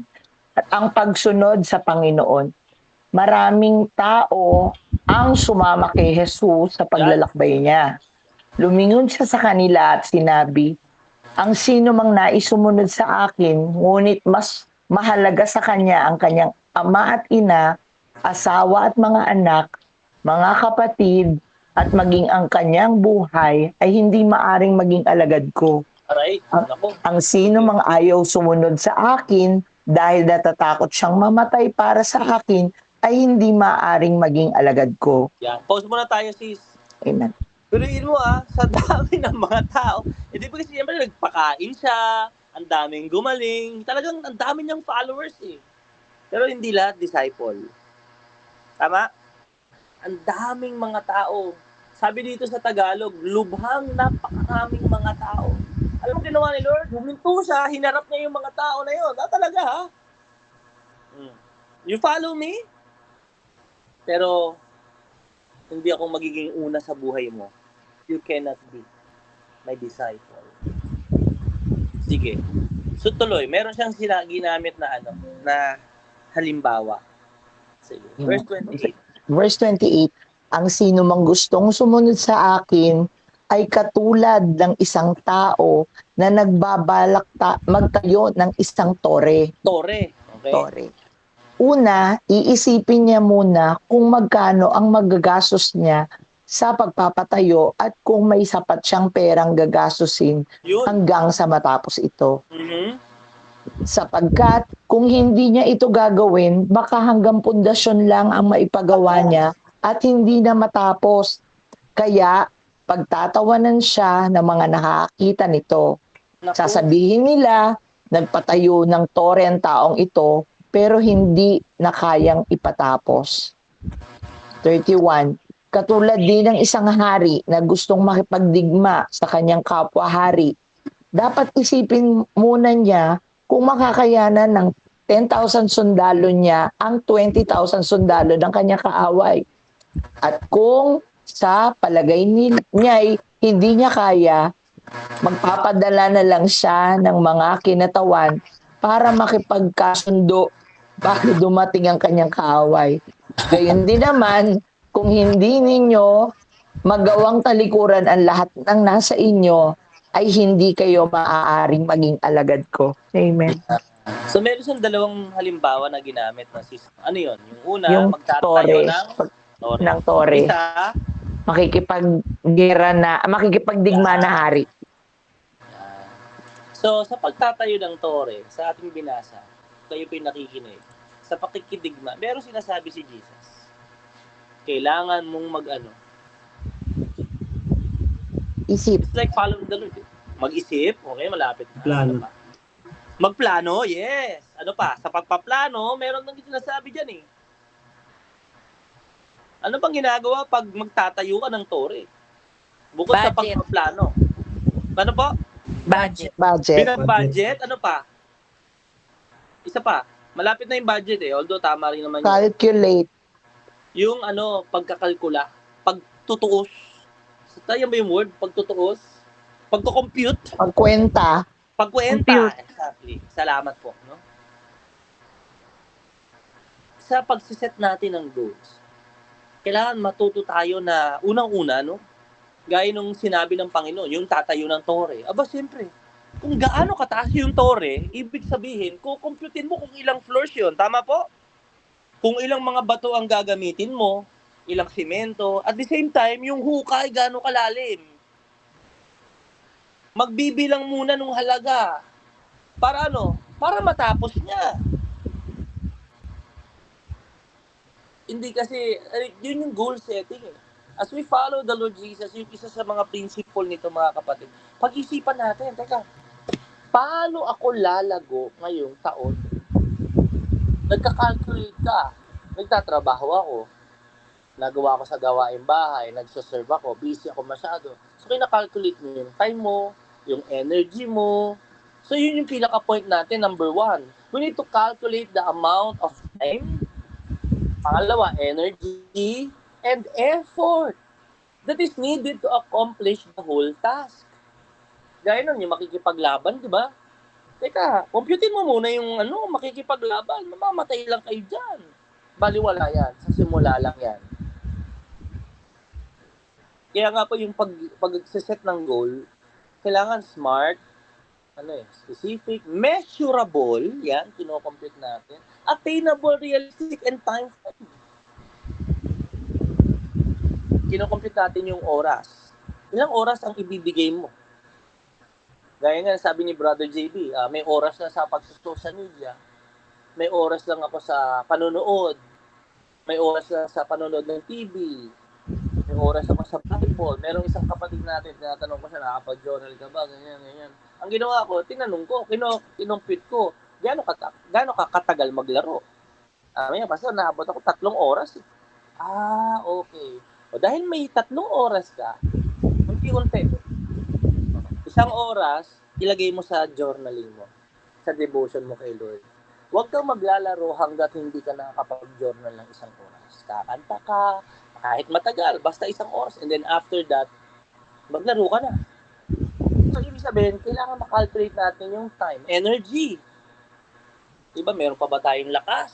At ang pagsunod sa Panginoon, maraming tao ang sumama kay Jesus sa paglalakbay niya. Lumingon siya sa kanila at sinabi, ang sino mang nais sumunod sa akin, ngunit mas mahalaga sa kanya ang kanyang ama at ina, asawa at mga anak, mga kapatid, at maging ang kanyang buhay ay hindi maaring maging alagad ko. Aray, nako. Ang sino mang ayaw sumunod sa akin dahil natatakot siyang mamatay para sa akin ay hindi maaring maging alagad ko. Yan. Pause muna tayo, sis. Amen. Pero yun mo sa dami ng mga tao, di ba kasi siyempre nagpakain siya, ang daming gumaling, talagang ang dami niyang followers eh. Pero hindi lahat disciple. Tama? Ang daming mga tao. Sabi dito sa Tagalog, lubhang napakaraming mga tao. Alam mo ginawa ni Lord? Huminto siya, hinarap niya yung mga tao na yun. Talaga ha? You follow me? Pero hindi ako magiging una sa buhay mo. You cannot be my disciple. Sige. So tuloy, meron siyang ginamit na na halimbawa. Sige. Verse 28. Verse 28, ang sino mang gustong sumunod sa akin ay katulad ng isang tao na nagbabalak magtayo ng isang tore. Tore. Okay. Tore. Una, iisipin niya muna kung magkano ang magagastos niya sa pagpapatayo at kung may sapat siyang perang gagastusin hanggang sa matapos ito. Mm-hmm. Sapagkat kung hindi niya ito gagawin, baka hanggang pundasyon lang ang maipagawa niya at hindi na matapos. Kaya pagtatawanan siya ng mga nakakita nito. Sasabihin nila, nagpatayo ng tore ang taong ito, pero hindi na kayang ipatapos. 31. Katulad din ng isang hari na gustong makipagdigma sa kanyang kapwa-hari. Dapat isipin muna niya kung makakayanan ng 10,000 sundalo niya ang 20,000 sundalo ng kanyang kaaway. At kung sa palagay niya hindi niya kaya, magpapadala na lang siya ng mga kinatawan para makipagkasundo bago dumating ang kanyang kaaway. Gayon din naman, kung hindi ninyo magawang talikuran ang lahat ng nasa inyo, ay hindi kayo maaaring maging alagad ko. Amen. So meron siyang dalawang halimbawa na ginamit na sis. Ano yun? Yung una, Yung magtatayo ng tore. Isa, makikipagdigma na hari. So sa pagtatayo ng tore, sa ating binasa, kayo po yung nakikinig, sa pakikidigma, meron sinasabi si Jesus. Kailangan mong Isip. It's like following the Lord. Mag-isip, okay, malapit na. Plano. Ano pa? Magplano, yes. Ano pa? Sa pagpaplano, meron nang sinasabi dyan eh. Ano bang ginagawa pag magtatayo ka ng tore? Bukod sa Budget. pagpaplano. Ano po? Budget. Bilang budget, ano pa? Isa pa. Malapit na yung budget eh. Although tama rin naman yun. Calculate. Yung pagkakalkula. Pagtutuos. Tayo ba yung word? Pagtutuos? Pagko-compute? Pagkwenta. Pagkwenta. Exactly. Salamat po. No? Sa pagsiset natin ng goals, kailangan matuto tayo na unang-una, no? Gaya nung sinabi ng Panginoon, yung tatayo ng tore. Aba, siyempre, kung gaano kataas yung tore, ibig sabihin, kukomputin mo kung ilang floors yun. Tama po? Kung ilang mga bato ang gagamitin mo, ilang simento, at the same time, yung hukay gaano kalalim. Magbibilang muna nung halaga. Para Para matapos niya. Hindi kasi, yun yung goal setting eh. As we follow the Lord Jesus, yung isa sa mga principle nito mga kapatid, pag-isipan natin, teka, paano ako lalago ngayong taon? Nagka-calculate ka, nagtatrabaho ako, nagawa ko sa gawaing bahay, nagsaserve ako, busy ako masyado. So, kina-calculate mo yung time mo, yung energy mo. So yun yung pinaka-point natin, number 1. We need to calculate the amount of time. Pangalawa, energy and effort that is needed to accomplish the whole task. Gaya nun, yung makikipaglaban, di ba? Teka, computein mo muna yung makikipaglaban. Mamamatay lang kayo dyan. Baliwala yan. Sa simula lang yan. Kaya nga po yung pag-set ng goal, kailangan smart, specific, measurable, yan, kino-compute natin, attainable, realistic, and time-frame. Kino-compute natin yung oras. Ilang oras ang ibibigay mo? Gaya nga, sabi ni Brother JB, may oras na sa pag-social media, may oras lang ako sa panonood, may oras lang sa panonood ng TV, may oras ako sa Bible. Merong isang kapatid natin, tinatanong ko siya, nakapag-journal ka ba? Ganyan, ganyan. Ang ginawa ko, tinanong ko, kinompute ko, gaano ka katagal maglaro? May pastor, naabot ako 3 oras. Okay. O dahil may 3 oras ka, unti-unti. 1 oras, ilagay mo sa journaling mo, sa devotion mo kay Lord. Huwag kang maglalaro hanggat hindi ka nakakapag-journal ng 1 oras. Kakanta ka, kahit matagal, basta 1 oras. And then after that, maglaro ka na. So, ibig sabihin, kailangan makalculate natin yung time. Energy. Diba, meron pa ba tayong lakas?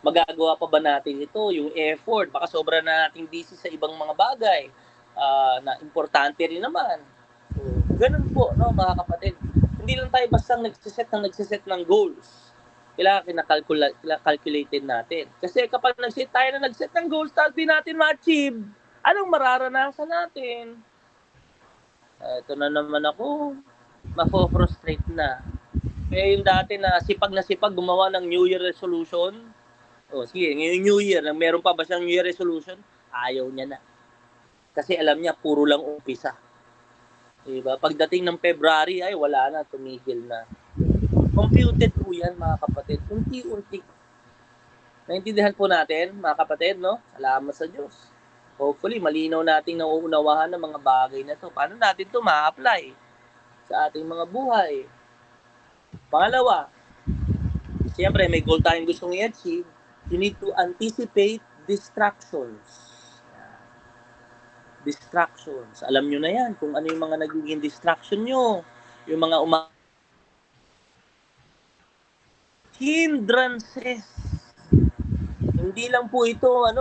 Magagawa pa ba natin ito? Yung effort, baka sobra na nating busy sa ibang mga bagay na importante rin naman. So, ganun po, no, mga kapatid. Hindi lang tayo basta nagsiset ng goals. Kailangan kinakalculated natin. Kasi kapag nagset ng goals, tapos di natin ma-achieve, anong mararanasan natin? Ito na naman ako, mafo-frustrate na. Kaya yung dati na sipag gumawa ng New Year resolution, sige, ngayong New Year, meron pa ba siyang New Year resolution? Ayaw niya na. Kasi alam niya, puro lang umpisa. Diba? Pagdating ng February, ay wala na, tumigil na. Computed po yan, mga kapatid. Unti-unti. Naintindihan po natin, mga kapatid, no? Salamat sa Diyos. Hopefully, malinaw nating nauunawahan ng mga bagay na to. Paano natin to ma-apply sa ating mga buhay? Pangalawa, siyempre, may goal tayong gustong i-achieve. You need to anticipate distractions. Distractions. Alam nyo na yan kung ano yung mga nagiging distraction nyo. Yung mga hindrances. Hindi lang po ito, ang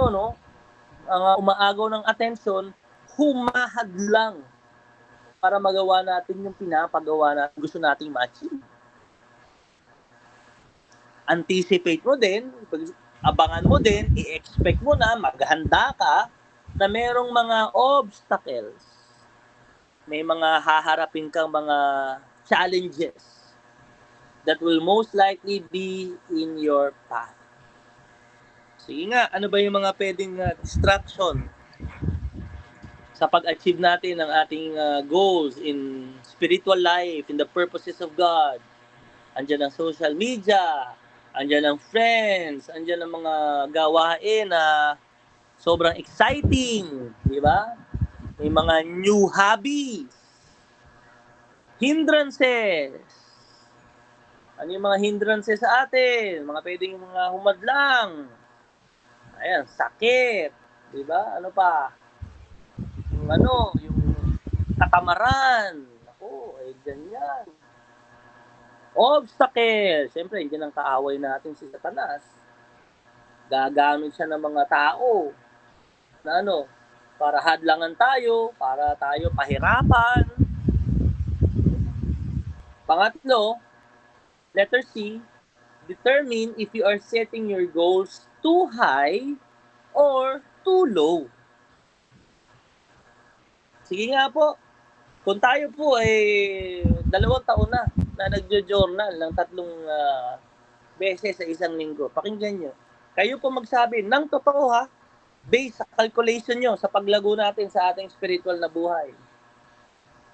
umaagaw ng attention, humahadlang para magawa natin yung pinapagawa natin, gusto nating ma-achieve. Anticipate mo din, abangan mo din, i-expect mo na, maghanda ka, na merong mga obstacles, may mga haharapin kang mga challenges that will most likely be in your path. Sige nga, ano ba yung mga pwedeng distraction sa pag-achieve natin ng ating goals in spiritual life, in the purposes of God? Andiyan ang social media, andiyan ang friends, andiyan ang mga gawain na sobrang exciting, di ba? May mga new hobbies, hindrances. Ano yung mga hindrances sa atin? Mga pwedeng mga humadlang. Ayan, sakit, di ba? Ano pa? Yung katamaran. Ako, ganyan. Obstacle. Siyempre, hindi ang kaaway natin si Satanas. Gagamit siya ng mga tao na para hadlangan tayo, para tayo pahirapan. Pangatlo, letter C, determine if you are setting your goals too high or too low. Sige nga po, kung tayo po ay 2 taon na nagjo-journal ng 3 beses sa isang linggo, pakinggan nyo. Kayo po magsabi ng totoo based sa calculation nyo sa paglago natin sa ating spiritual na buhay.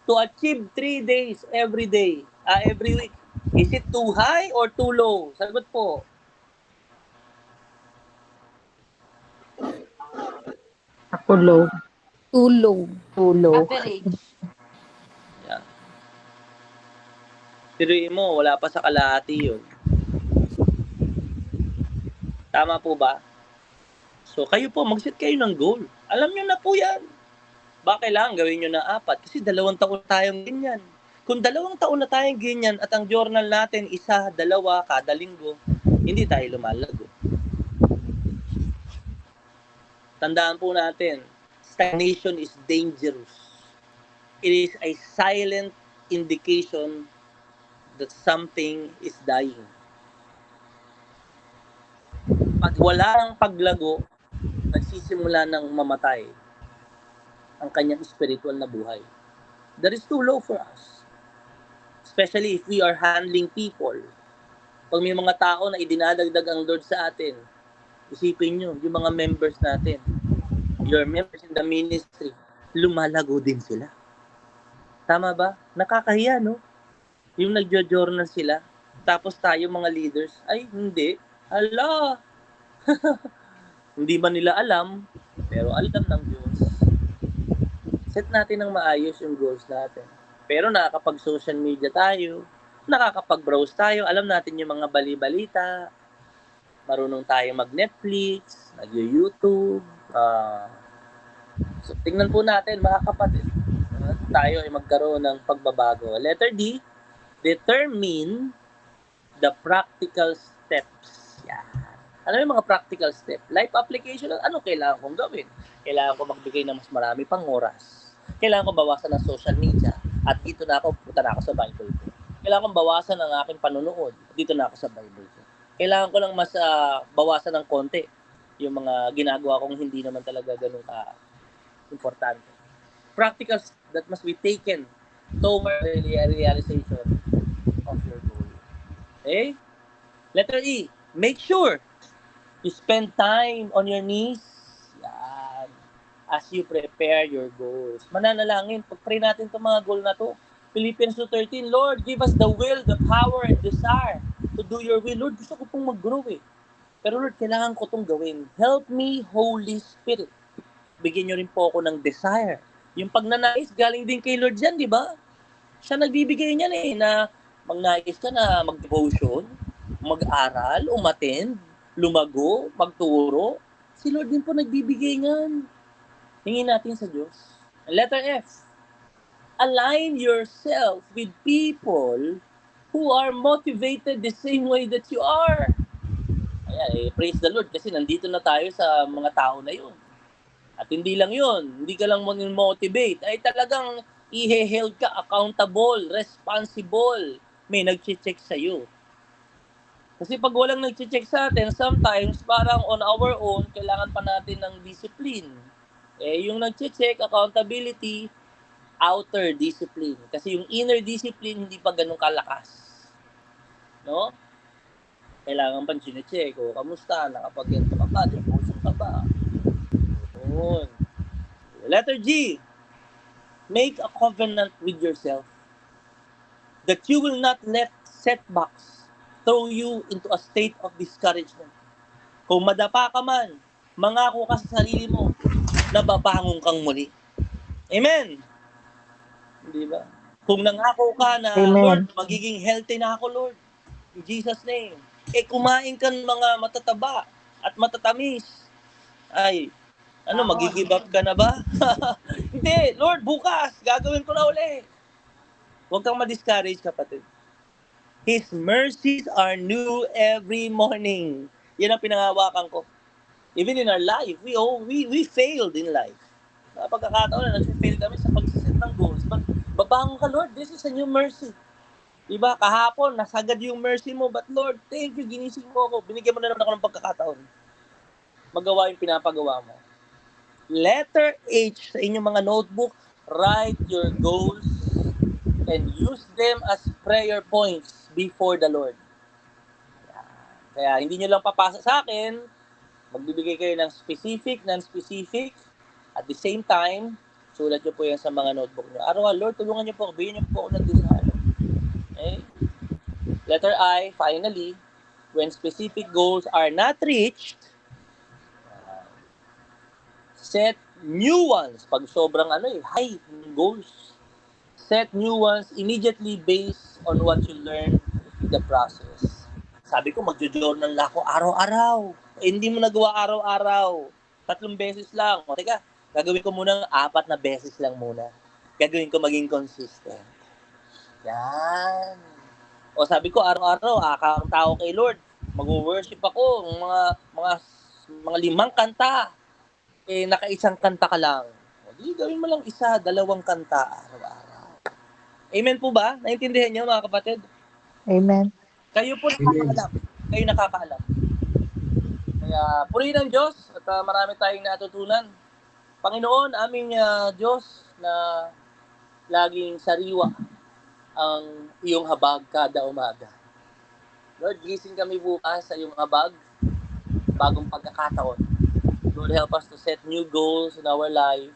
To achieve 3 days every week, is it too high or too low? Sagot po. Ako low. Too low. Tulo. Average. Yeah. Tiruin mo, wala pa sa kalahati yun. Tama po ba? So, kayo po, mag-set kayo ng goal. Alam nyo na po yan. Ba kailangan gawin nyo na 4? Kasi 2 taon tayong ganyan. Kung 2 taon na tayong ganyan at ang journal natin 1, 2 kada linggo, hindi tayo lumalago. Tandaan po natin, stagnation is dangerous. It is a silent indication that something is dying. Pag wala ng paglago, nagsisimula ng mamatay ang kanyang spiritual na buhay. That is too low for us. Especially if we are handling people. Pag may mga tao na idinadagdag ang Lord sa atin, isipin nyo, yung mga members natin, your members in the ministry, lumalago din sila. Tama ba? Nakakahiya, no? Yung nagjo-journal sila, tapos tayo mga leaders, ay hindi. Hala! Hindi ba nila alam, pero alam ng Diyos. Set natin ng maayos yung goals natin. Pero nakakapag-social media tayo, nakakapag-browse tayo, alam natin yung mga bali-balita, marunong tayo mag-Netflix, nag-YouTube. So, tingnan po natin, mga kapatid, tayo ay magkaroon ng pagbabago. Letter D, determine the practical steps. Yan. Ano yung mga practical steps? Life application, ano kailangan kong gawin? Kailangan ko magbigay ng mas marami pang oras. Kailangan ko bawasan ng social media. At dito na ako, punta na ako sa Bible ko. Kailangan kong bawasan ng aking panunood. Dito na ako sa Bible ko. Kailangan ko lang mas bawasan ng konti yung mga ginagawa kong hindi naman talaga ganun importante. Practical that must be taken toward the realization of your goal. Okay? Letter E, make sure you spend time on your knees. Yan. As you prepare your goals. Mananalangin. Pag-pray natin itong mga goal na to. Philippians 2:13, Lord, give us the will, the power, and desire to do your will. Lord, gusto ko pong mag-grow eh. Pero Lord, kailangan ko itong gawin. Help me, Holy Spirit. Bigyan nyo rin po ako ng desire. Yung pagnanais, galing din kay Lord yan, di ba? Siya nagbibigay niyan eh, na magnais ka na mag-devotion, mag-aral, umattend, lumago, magturo. Si Lord din po nagbibigay niyan. Hingin natin sa Diyos. Letter F, align yourself with people who are motivated the same way that you are. Ayan, praise the Lord kasi nandito na tayo sa mga tao na yun. At hindi lang yun, hindi ka lang motivate, ay talagang i-held ka accountable, responsible. May nag-check sa'yo. Kasi pag walang nag-check sa atin, sometimes parang on our own, kailangan pa natin ng discipline. Yung nag-check, accountability, outer discipline. Kasi yung inner discipline, hindi pa ganun kalakas. No? Kailangan pa sinecheck. O, kamusta? Nakapag-ento ka ba? Devotion ka ba? Yun. Letter G, make a covenant with yourself that you will not let setbacks throw you into a state of discouragement. Kung madapa ka man, mangako ka sa sarili mo na babangon kang muli. Amen? Di ba? Kung nangako ka na, Amen. Lord, magiging healthy na ako, Lord. In Jesus' name. Kumain ka ng mga matataba at matatamis. Ay, mag-give up ka na ba? Hindi, Lord, bukas, gagawin ko na uli. Huwag kang ma-discourage, kapatid. His mercies are new every morning. Yan ang pinangawakan ko. Even in our life, we failed in life. Pagkakataon na nag-fail kami sa pag-set ng goals. Babangon ka, Lord, this is a new mercy. Diba, kahapon, nasagad yung mercy mo, but Lord, thank you, ginising mo ako. Binigyan mo na naman ako ng pagkakataon. Magawa yung pinapagawa mo. Letter H sa inyong mga notebook, write your goals and use them as prayer points before the Lord. Kaya hindi nyo lang papasa sa akin, magbibigay kayo ng specific, non-specific, at the same time, sulat nyo po yan sa mga notebook nyo. Araw, Lord, tulungan nyo po, bigyan nyo po ako ng desire. Okay? Letter I, finally, when specific goals are not reached, set new ones. Pag sobrang high goals, set new ones immediately based on what you learn in the process. Sabi ko, magjo-journal na ako araw-araw. Hindi mo nagawa araw-araw. 3 beses lang. O, teka, gagawin ko muna 4 na beses lang muna. Gagawin ko maging consistent. Yan. O sabi ko, araw-araw, ang tao kay Lord. Mag-worship ako, mga 5 kanta. Naka-1 kanta ka lang. O, di, gawin mo lang 1, 2 kanta araw-araw. Amen po ba? Naintindihan niyo mga kapatid? Amen. Kayo po nakakaalam. Kayo nakakaalam. Kaya purihin ang Diyos at marami tayong natutunan. Panginoon, aming Diyos na laging sariwa ang iyong habag kada umaga. Lord, gising kami bukas sa iyong habag, bagong pagkakataon. Lord, help us to set new goals in our life.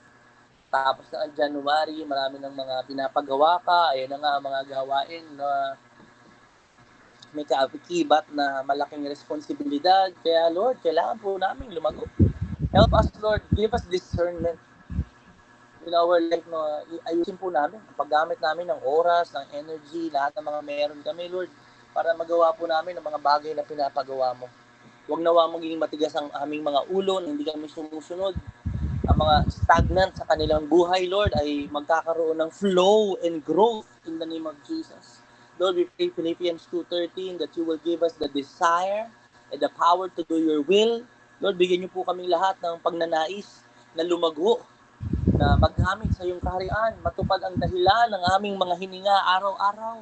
Tapos na ang January, marami ng mga pinapagawa ka. Ayan na nga ang mga gawain na may kaakibat na malaking responsibilidad. Kaya Lord, kailangan po namin lumago. Help us, Lord. Give us discernment in our life na ayusin po namin. Paggamit namin ng oras, ng energy, lahat ng mga meron kami, Lord, para magawa po namin ang mga bagay na pinapagawa mo. Huwag nawa maging matigas ang aming mga ulo na hindi kami sumusunod. Ang mga stagnant sa kanilang buhay, Lord, ay magkakaroon ng flow and growth in the name of Jesus. Lord, we pray Philippians 2:13 that you will give us the desire and the power to do your will. Lord, bigyan niyo po kaming lahat ng pagnanais na lumago, na maggamit sa iyong kaharian, matupad ang dahilan ng aming mga hininga araw-araw.